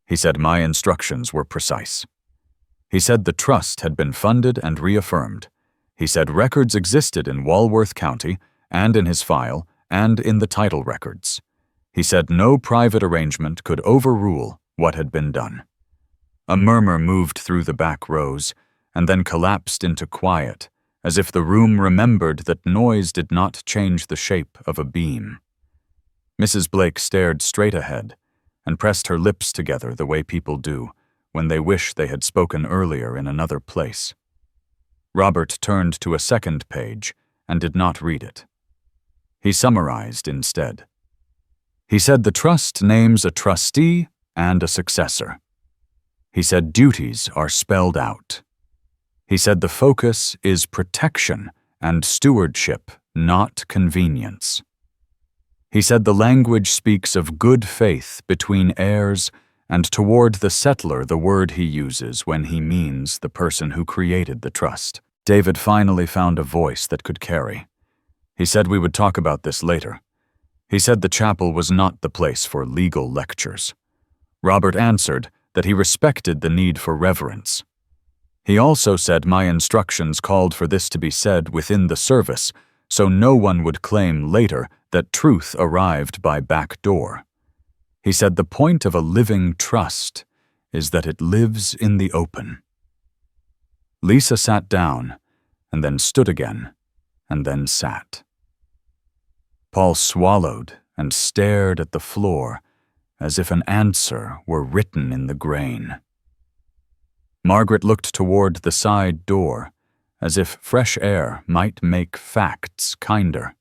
He said my instructions were precise. He said the trust had been funded and reaffirmed. He said records existed in Walworth County and in his file and in the title records. He said no private arrangement could overrule what had been done. A murmur moved through the back rows and then collapsed into quiet, as if the room remembered that noise did not change the shape of a beam. Mrs. Blake stared straight ahead and pressed her lips together the way people do when they wish they had spoken earlier in another place. Robert turned to a second page and did not read it. He summarized instead. He said the trust names a trustee and a successor. He said duties are spelled out. He said the focus is protection and stewardship, not convenience. He said the language speaks of good faith between heirs, and toward the settler the word he uses when he means the person who created the trust. David finally found a voice that could carry. He said we would talk about this later. He said the chapel was not the place for legal lectures. Robert answered that he respected the need for reverence. He also said my instructions called for this to be said within the service, so no one would claim later that truth arrived by back door. He said the point of a living trust is that it lives in the open. Lisa sat down, and then stood again, and then sat. Paul swallowed and stared at the floor as if an answer were written in the grain. Margaret looked toward the side door, as if fresh air might make facts kinder.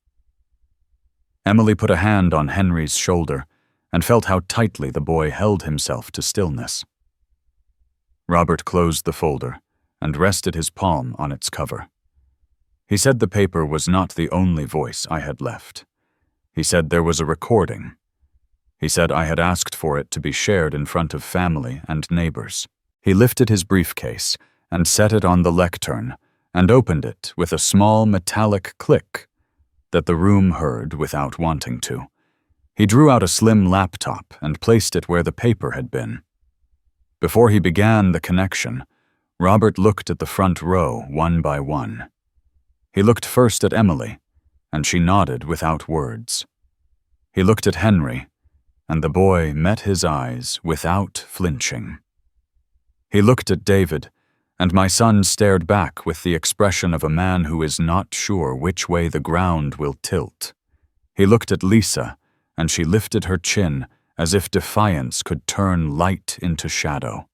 Emily put a hand on Henry's shoulder and felt how tightly the boy held himself to stillness. Robert closed the folder and rested his palm on its cover. He said the paper was not the only voice I had left. He said there was a recording. He said I had asked for it to be shared in front of family and neighbors. He lifted his briefcase and set it on the lectern and opened it with a small metallic click that the room heard without wanting to. He drew out a slim laptop and placed it where the paper had been. Before he began the connection, Robert looked at the front row one by one. He looked first at Emily, and she nodded without words. He looked at Henry, and the boy met his eyes without flinching. He looked at David, and my son stared back with the expression of a man who is not sure which way the ground will tilt. He looked at Lisa, and she lifted her chin as if defiance could turn light into shadow.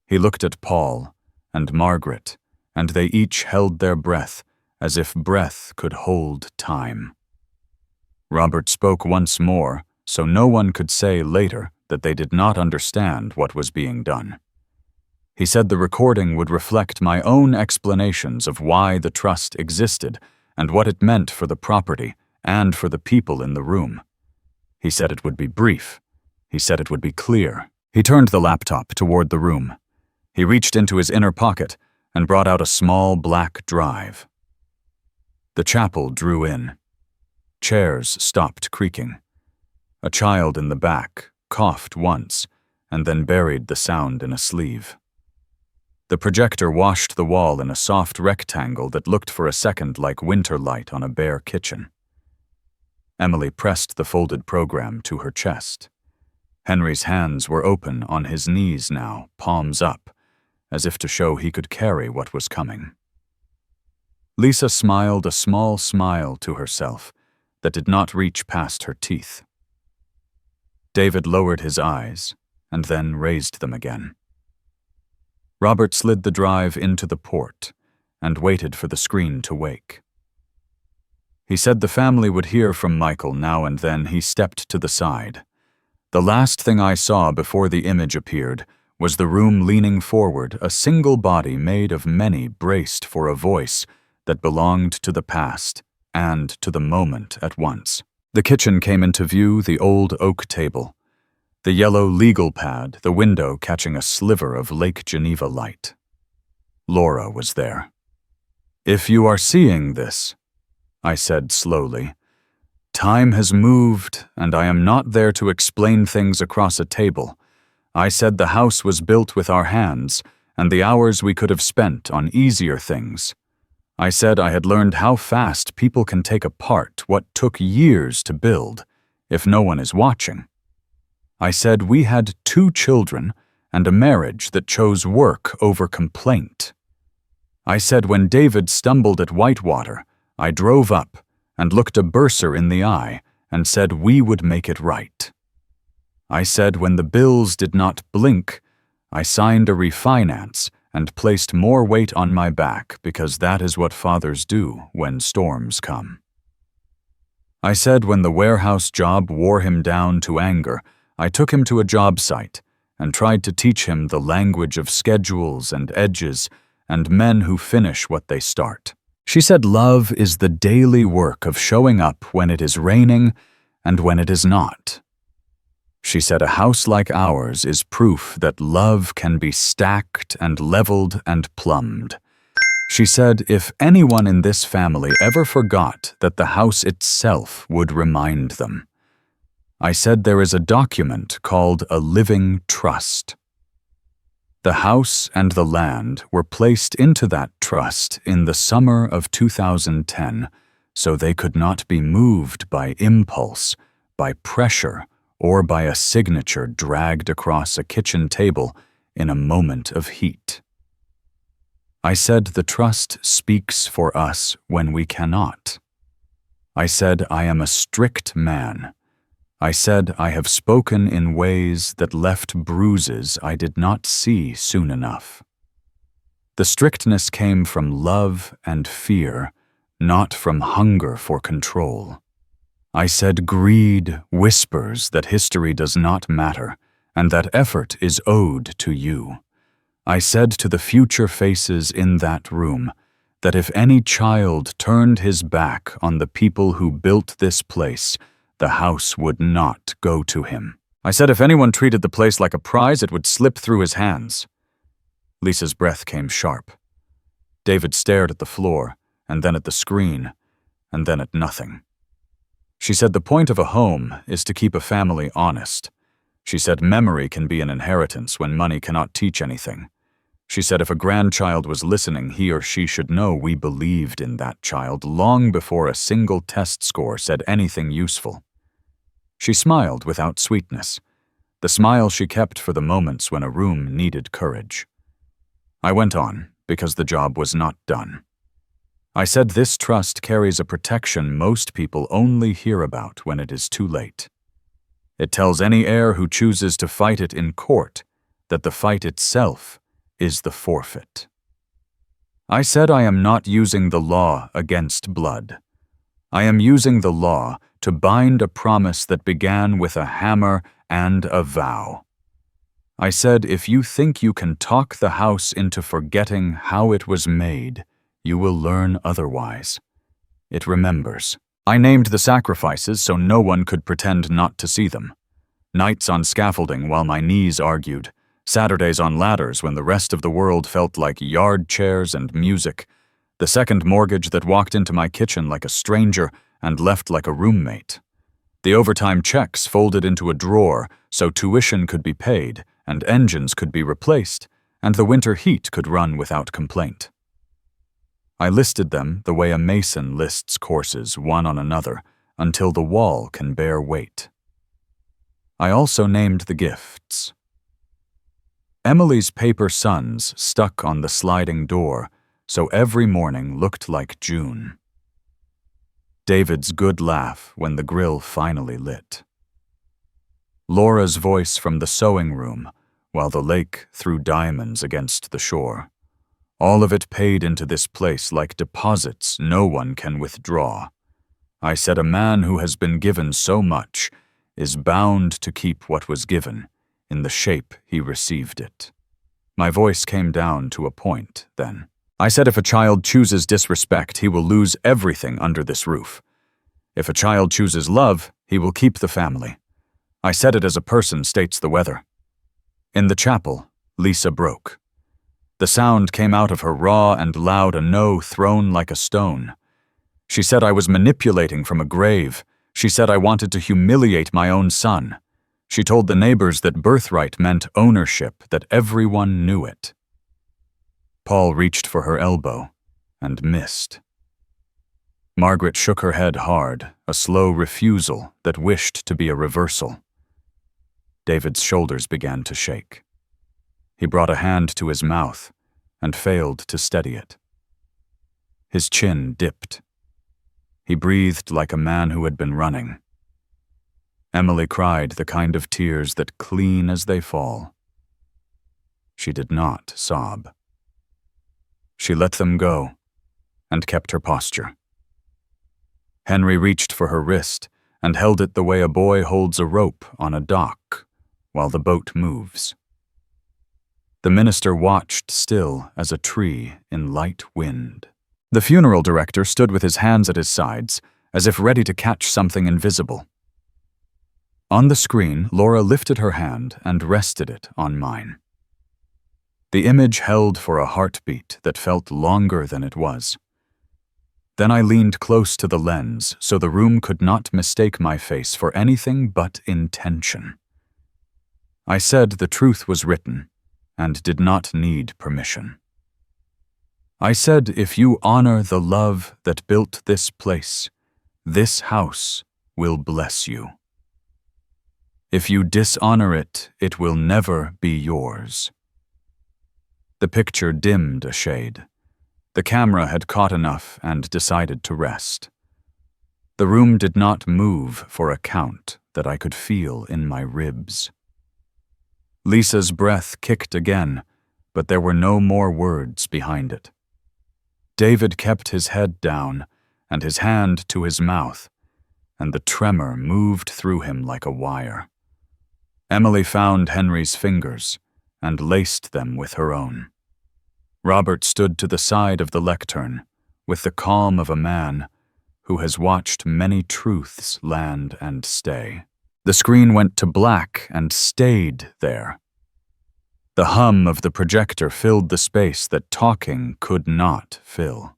He looked at Paul and Margaret, and they each held their breath as if breath could hold time. Robert spoke once more, so no one could say later that they did not understand what was being done. He said the recording would reflect my own explanations of why the trust existed and what it meant for the property and for the people in the room. He said it would be brief. He said it would be clear. He turned the laptop toward the room. He reached into his inner pocket and brought out a small black drive. The chapel drew in. Chairs stopped creaking. A child in the back coughed once and then buried the sound in a sleeve. The projector washed the wall in a soft rectangle that looked for a second like winter light on a bare kitchen. Emily pressed the folded program to her chest. Henry's hands were open on his knees now, palms up, as if to show he could carry what was coming. Lisa smiled a small smile to herself that did not reach past her teeth. David lowered his eyes and then raised them again. Robert slid the drive into the port and waited for the screen to wake. He said the family would hear from Michael now and then. He stepped to the side. The last thing I saw before the image appeared was the room leaning forward, a single body made of many braced for a voice that belonged to the past and to the moment at once. The kitchen came into view, the old oak table, the yellow legal pad, the window catching a sliver of Lake Geneva light. Laura was there. "If you are seeing this," I said slowly, "time has moved, and I am not there to explain things across a table. I said the house was built with our hands, and the hours we could have spent on easier things. I said I had learned how fast people can take apart what took years to build, if no one is watching. I said we had 2 children and a marriage that chose work over complaint. I said when David stumbled at Whitewater, I drove up and looked a bursar in the eye and said we would make it right. I said when the bills did not blink, I signed a refinance and placed more weight on my back because that is what fathers do when storms come. I said when the warehouse job wore him down to anger, I took him to a job site and tried to teach him the language of schedules and edges and men who finish what they start. She said love is the daily work of showing up when it is raining and when it is not. She said a house like ours is proof that love can be stacked and leveled and plumbed. She said if anyone in this family ever forgot that the house itself would remind them. I said there is a document called a living trust. The house and the land were placed into that trust in the summer of 2010, so they could not be moved by impulse, by pressure, or by a signature dragged across a kitchen table in a moment of heat. I said the trust speaks for us when we cannot. I said I am a strict man. I said I have spoken in ways that left bruises I did not see soon enough. The strictness came from love and fear, not from hunger for control. I said greed whispers that history does not matter and that effort is owed to you. I said to the future faces in that room that if any child turned his back on the people who built this place, the house would not go to him. I said if anyone treated the place like a prize, it would slip through his hands. Lisa's breath came sharp. David stared at the floor, and then at the screen, and then at nothing. She said the point of a home is to keep a family honest. She said memory can be an inheritance when money cannot teach anything. She said if a grandchild was listening, he or she should know we believed in that child long before a single test score said anything useful. She smiled without sweetness, the smile she kept for the moments when a room needed courage. I went on, because the job was not done. I said this trust carries a protection most people only hear about when it is too late. It tells any heir who chooses to fight it in court that the fight itself is the forfeit. I said I am not using the law against blood. I am using the law to bind a promise that began with a hammer and a vow. I said if you think you can talk the house into forgetting how it was made, you will learn otherwise. It remembers. I named the sacrifices so no one could pretend not to see them. Nights on scaffolding while my knees argued. Saturdays on ladders when the rest of the world felt like yard chairs and music. The second mortgage that walked into my kitchen like a stranger and left like a roommate. The overtime checks folded into a drawer so tuition could be paid and engines could be replaced and the winter heat could run without complaint. I listed them the way a mason lists courses one on another until the wall can bear weight. I also named the gifts. Emily's paper suns stuck on the sliding door, so every morning looked like June. David's good laugh when the grill finally lit. Laura's voice from the sewing room while the lake threw diamonds against the shore. All of it paid into this place like deposits no one can withdraw. I said a man who has been given so much is bound to keep what was given in the shape he received it. My voice came down to a point then. I said if a child chooses disrespect, he will lose everything under this roof. If a child chooses love, he will keep the family. I said it as a person states the weather. In the chapel, Lisa broke. The sound came out of her raw and loud, a no thrown like a stone. She said I was manipulating from a grave. She said I wanted to humiliate my own son. She told the neighbors that birthright meant ownership, that everyone knew it. Paul reached for her elbow and missed. Margaret shook her head hard, a slow refusal that wished to be a reversal. David's shoulders began to shake. He brought a hand to his mouth and failed to steady it. His chin dipped. He breathed like a man who had been running. Emily cried the kind of tears that clean as they fall. She did not sob. She let them go and kept her posture. Henry reached for her wrist and held it the way a boy holds a rope on a dock while the boat moves. The minister watched still as a tree in light wind. The funeral director stood with his hands at his sides, as if ready to catch something invisible. On the screen, Laura lifted her hand and rested it on mine. The image held for a heartbeat that felt longer than it was. Then I leaned close to the lens so the room could not mistake my face for anything but intention. I said the truth was written and did not need permission. I said, if you honor the love that built this place, this house will bless you. If you dishonor it, it will never be yours. The picture dimmed a shade. The camera had caught enough and decided to rest. The room did not move for a count that I could feel in my ribs. Lisa's breath kicked again, but there were no more words behind it. David kept his head down and his hand to his mouth, and the tremor moved through him like a wire. Emily found Henry's fingers and laced them with her own. Robert stood to the side of the lectern with the calm of a man who has watched many truths land and stay. The screen went to black and stayed there. The hum of the projector filled the space that talking could not fill.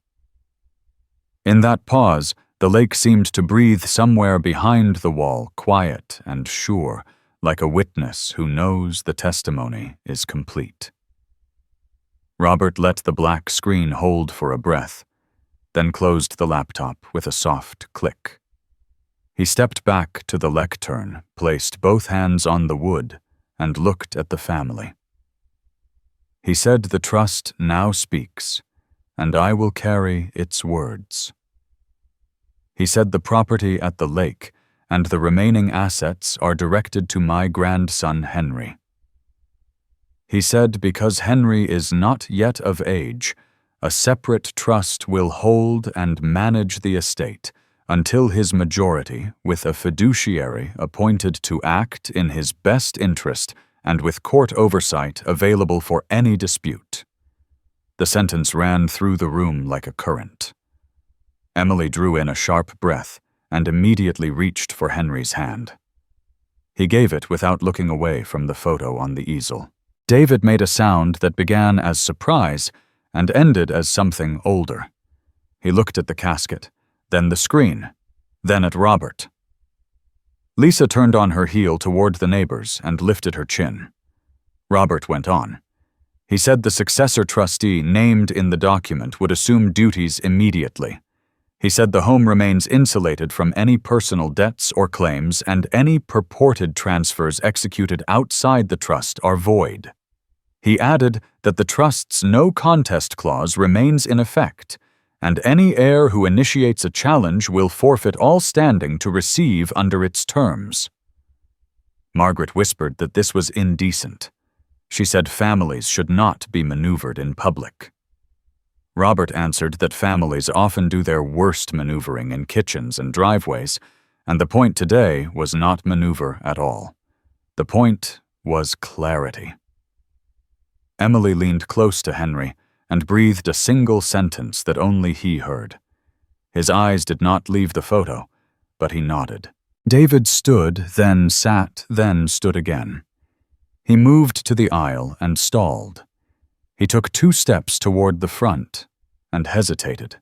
In that pause, the lake seemed to breathe somewhere behind the wall, quiet and sure, like a witness who knows the testimony is complete. Robert let the black screen hold for a breath, then closed the laptop with a soft click. He stepped back to the lectern, placed both hands on the wood, and looked at the family. He said, the trust now speaks, and I will carry its words. He said the property at the lake and the remaining assets are directed to my grandson Henry. He said because Henry is not yet of age, a separate trust will hold and manage the estate until his majority, with a fiduciary appointed to act in his best interest and with court oversight available for any dispute. The sentence ran through the room like a current. Emily drew in a sharp breath and immediately reached for Henry's hand. He gave it without looking away from the photo on the easel. David made a sound that began as surprise and ended as something older. He looked at the casket, then the screen, then at Robert. Lisa turned on her heel toward the neighbors and lifted her chin. Robert went on. He said the successor trustee named in the document would assume duties immediately. He said the home remains insulated from any personal debts or claims, and any purported transfers executed outside the trust are void. He added that the trust's no contest clause remains in effect, and any heir who initiates a challenge will forfeit all standing to receive under its terms. Margaret whispered that this was indecent. She said families should not be maneuvered in public. Robert answered that families often do their worst maneuvering in kitchens and driveways, and the point today was not maneuver at all. The point was clarity. Emily leaned close to Henry and breathed a single sentence that only he heard. His eyes did not leave the photo, but he nodded. David stood, then sat, then stood again. He moved to the aisle and stalled. He took 2 steps toward the front and hesitated.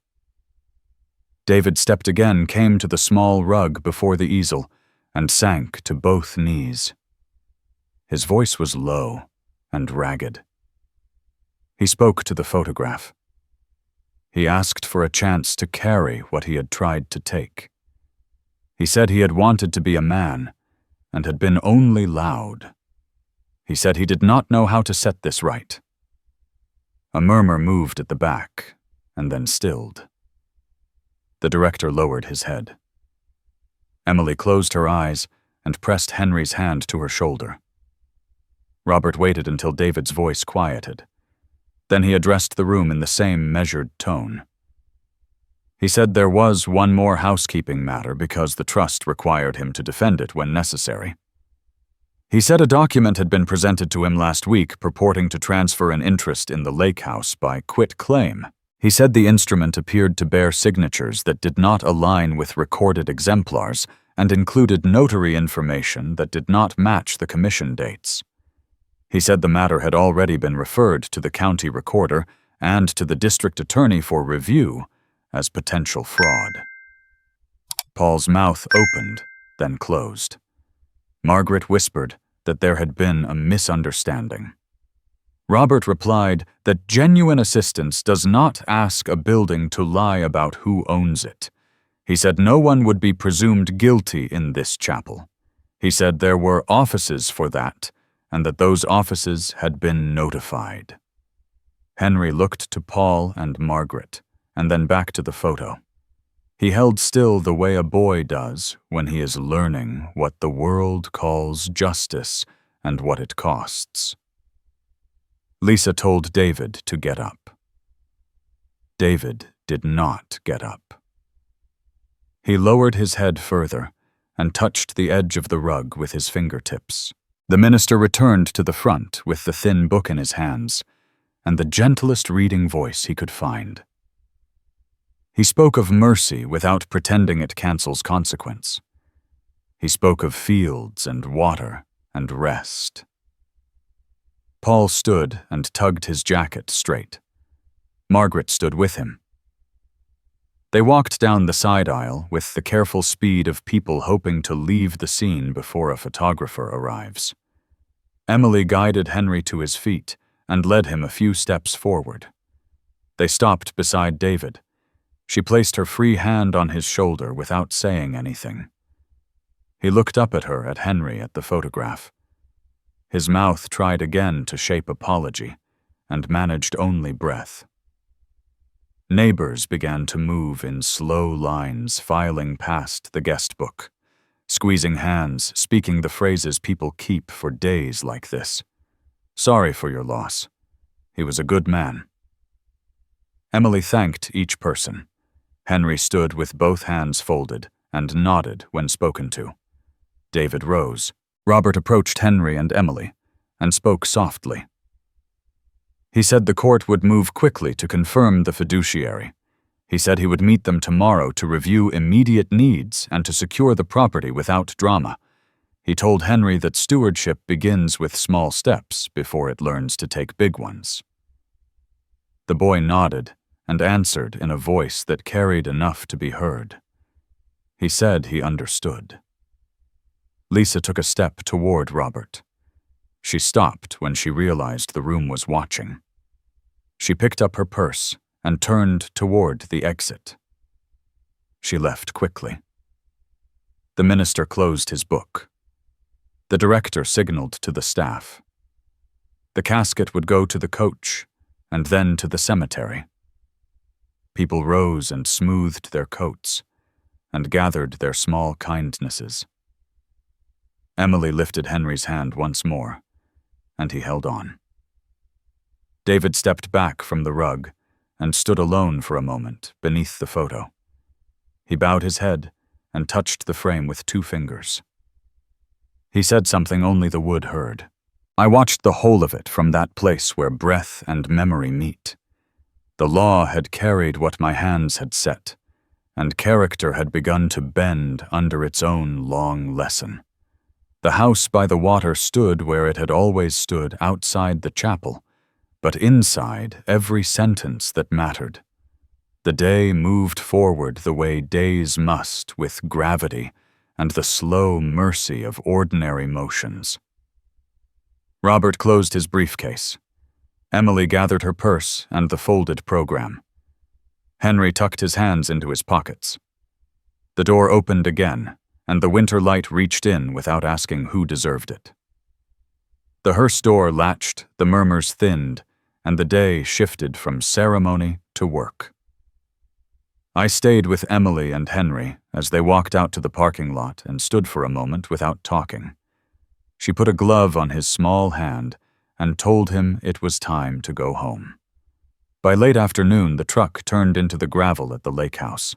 David stepped again, came to the small rug before the easel, and sank to both knees. His voice was low and ragged. He spoke to the photograph. He asked for a chance to carry what he had tried to take. He said he had wanted to be a man and had been only loud. He said he did not know how to set this right. A murmur moved at the back and then stilled. The director lowered his head. Emily closed her eyes and pressed Henry's hand to her shoulder. Robert waited until David's voice quieted. Then he addressed the room in the same measured tone. He said there was one more housekeeping matter because the trust required him to defend it when necessary. He said a document had been presented to him last week purporting to transfer an interest in the lake house by quitclaim. He said the instrument appeared to bear signatures that did not align with recorded exemplars and included notary information that did not match the commission dates. He said the matter had already been referred to the county recorder and to the district attorney for review as potential fraud. Paul's mouth opened, then closed. Margaret whispered that there had been a misunderstanding. Robert replied that genuine assistance does not ask a building to lie about who owns it. He said no one would be presumed guilty in this chapel. He said there were offices for that, and that those offices had been notified. Henry looked to Paul and Margaret, and then back to the photo. He held still the way a boy does when he is learning what the world calls justice and what it costs. Lisa told David to get up. David did not get up. He lowered his head further and touched the edge of the rug with his fingertips. The minister returned to the front with the thin book in his hands and the gentlest reading voice he could find. He spoke of mercy without pretending it cancels consequence. He spoke of fields and water and rest. Paul stood and tugged his jacket straight. Margaret stood with him. They walked down the side aisle with the careful speed of people hoping to leave the scene before a photographer arrives. Emily guided Henry to his feet and led him a few steps forward. They stopped beside David. She placed her free hand on his shoulder without saying anything. He looked up at her, at Henry, at the photograph. His mouth tried again to shape apology, and managed only breath. Neighbors began to move in slow lines, filing past the guest book, squeezing hands, speaking the phrases people keep for days like this. Sorry for your loss. He was a good man. Emily thanked each person. Henry stood with both hands folded and nodded when spoken to. David rose. Robert approached Henry and Emily and spoke softly. He said the court would move quickly to confirm the fiduciary. He said he would meet them tomorrow to review immediate needs and to secure the property without drama. He told Henry that stewardship begins with small steps before it learns to take big ones. The boy nodded and answered in a voice that carried enough to be heard. He said he understood. Lisa took a step toward Robert. She stopped when she realized the room was watching. She picked up her purse and turned toward the exit. She left quickly. The minister closed his book. The director signaled to the staff. The casket would go to the coach and then to the cemetery. People rose and smoothed their coats and gathered their small kindnesses. Emily lifted Henry's hand once more, and he held on. David stepped back from the rug and stood alone for a moment beneath the photo. He bowed his head and touched the frame with 2 fingers. He said something only the wood heard. I watched the whole of it from that place where breath and memory meet. The law had carried what my hands had set, and character had begun to bend under its own long lesson. The house by the water stood where it had always stood outside the chapel, but inside every sentence that mattered. The day moved forward the way days must, with gravity and the slow mercy of ordinary motions. Robert closed his briefcase. Emily gathered her purse and the folded program. Henry tucked his hands into his pockets. The door opened again, and the winter light reached in without asking who deserved it. The hearse door latched, the murmurs thinned, and the day shifted from ceremony to work. I stayed with Emily and Henry as they walked out to the parking lot and stood for a moment without talking. She put a glove on his small hand and told him it was time to go home. By late afternoon, the truck turned into the gravel at the lake house.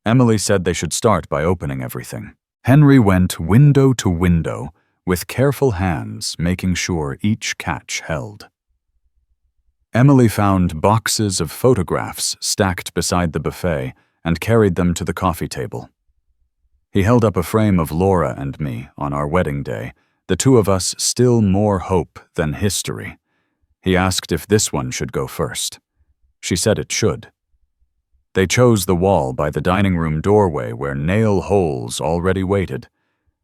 Emily said they should start by opening everything. Henry went window to window with careful hands making sure each catch held. Emily found boxes of photographs stacked beside the buffet and carried them to the coffee table. He held up a frame of Laura and me on our wedding day, the two of us still more hope than history. He asked if this one should go first. She said it should. They chose the wall by the dining room doorway where nail holes already waited.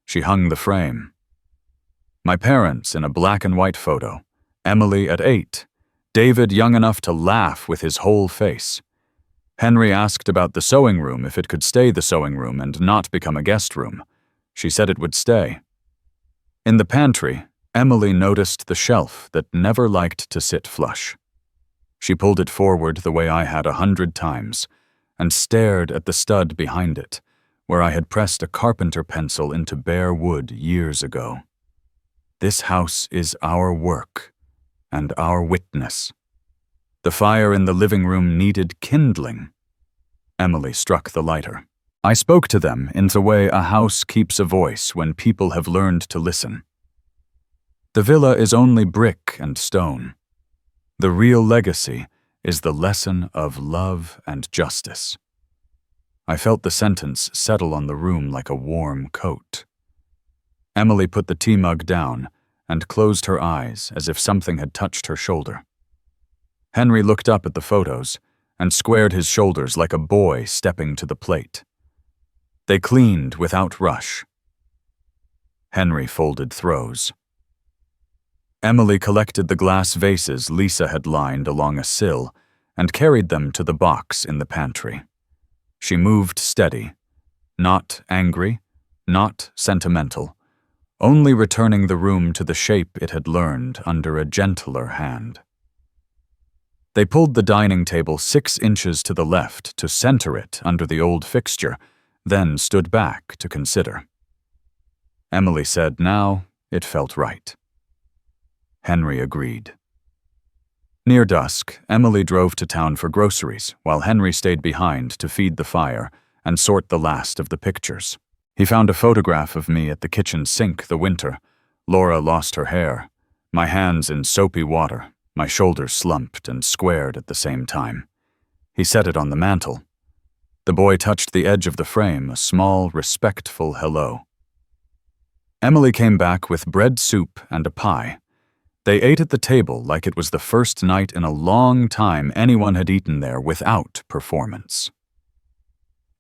She hung the frame. My parents in a black and white photo, Emily at 8, David young enough to laugh with his whole face. Henry asked about the sewing room, if it could stay the sewing room and not become a guest room. She said it would stay. In the pantry, Emily noticed the shelf that never liked to sit flush. She pulled it forward the way I had 100 times and stared at the stud behind it, where I had pressed a carpenter pencil into bare wood years ago. This house is our work and our witness. The fire in the living room needed kindling. Emily struck the lighter. I spoke to them in the way a house keeps a voice when people have learned to listen. The villa is only brick and stone. The real legacy is the lesson of love and justice. I felt the sentence settle on the room like a warm coat. Emily put the tea mug down and closed her eyes as if something had touched her shoulder. Henry looked up at the photos and squared his shoulders like a boy stepping to the plate. They cleaned without rush. Henry folded throws. Emily collected the glass vases Lisa had lined along a sill and carried them to the box in the pantry. She moved steady, not angry, not sentimental, only returning the room to the shape it had learned under a gentler hand. They pulled the dining table 6 inches to the left to center it under the old fixture, then stood back to consider. Emily said now it felt right. Henry agreed. Near dusk, Emily drove to town for groceries, while Henry stayed behind to feed the fire and sort the last of the pictures. He found a photograph of me at the kitchen sink the winter. Laura lost her hair, my hands in soapy water, my shoulders slumped and squared at the same time. He set it on the mantel. The boy touched the edge of the frame, a small, respectful hello. Emily came back with bread soup and a pie. They ate at the table like it was the first night in a long time anyone had eaten there without performance.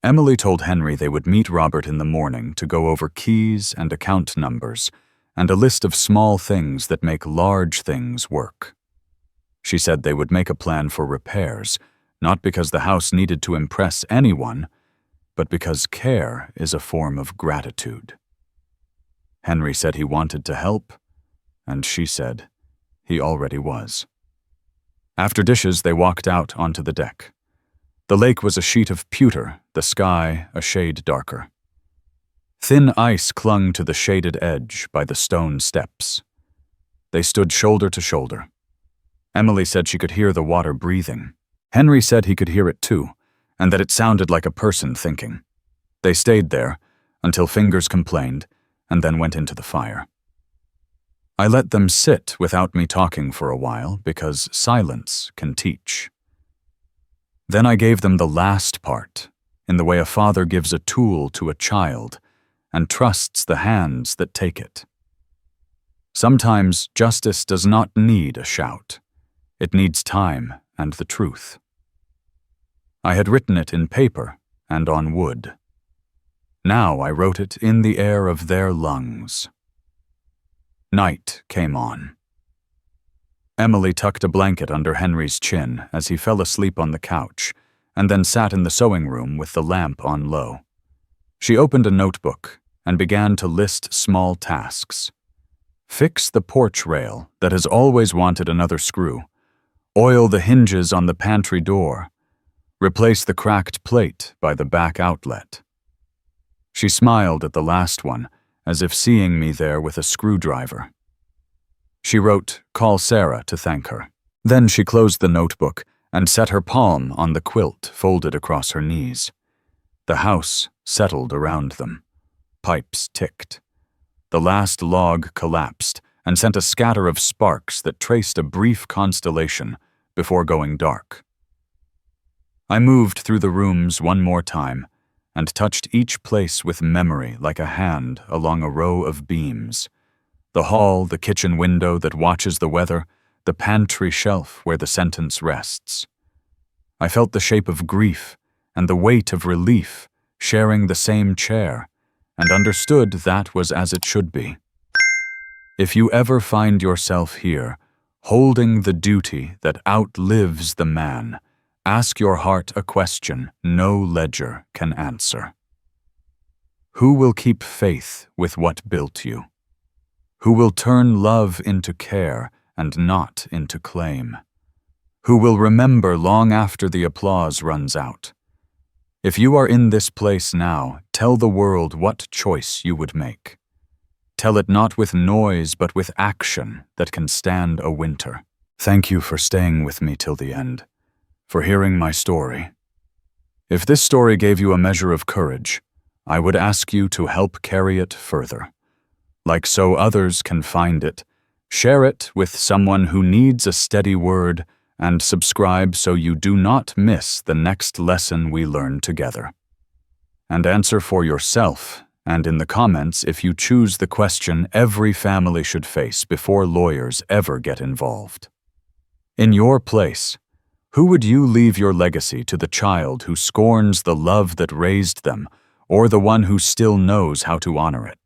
Emily told Henry they would meet Robert in the morning to go over keys and account numbers and a list of small things that make large things work. She said they would make a plan for repairs, not because the house needed to impress anyone, but because care is a form of gratitude. Henry said he wanted to help, and she said he already was. After dishes, they walked out onto the deck. The lake was a sheet of pewter, the sky a shade darker. Thin ice clung to the shaded edge by the stone steps. They stood shoulder to shoulder. Emily said she could hear the water breathing. Henry said he could hear it too, and that it sounded like a person thinking. They stayed there until fingers complained, and then went into the fire. I let them sit without me talking for a while because silence can teach. Then I gave them the last part, in the way a father gives a tool to a child and trusts the hands that take it. Sometimes justice does not need a shout. It needs time and the truth. I had written it in paper and on wood. Now I wrote it in the air of their lungs. Night came on. Emily tucked a blanket under Henry's chin as he fell asleep on the couch, and then sat in the sewing room with the lamp on low. She opened a notebook and began to list small tasks. Fix the porch rail that has always wanted another screw. Oil the hinges on the pantry door. Replace the cracked plate by the back outlet. She smiled at the last one, as if seeing me there with a screwdriver. She wrote, "Call Sarah to thank her." Then she closed the notebook and set her palm on the quilt folded across her knees. The house settled around them. Pipes ticked. The last log collapsed and sent a scatter of sparks that traced a brief constellation before going dark. I moved through the rooms one more time and touched each place with memory like a hand along a row of beams. The hall, the kitchen window that watches the weather, the pantry shelf where the sentence rests. I felt the shape of grief and the weight of relief sharing the same chair, and understood that was as it should be. If you ever find yourself here, holding the duty that outlives the man, ask your heart a question no ledger can answer. Who will keep faith with what built you? Who will turn love into care and not into claim? Who will remember long after the applause runs out? If you are in this place now, tell the world what choice you would make. Tell it not with noise, but with action that can stand a winter. Thank you for staying with me till the end, for hearing my story. If this story gave you a measure of courage, I would ask you to help carry it further. Like so others can find it, share it with someone who needs a steady word, and subscribe so you do not miss the next lesson we learn together. And answer for yourself, and in the comments if you choose the question every family should face before lawyers ever get involved. In your place, who would you leave your legacy to, the child who scorns the love that raised them, or the one who still knows how to honor it?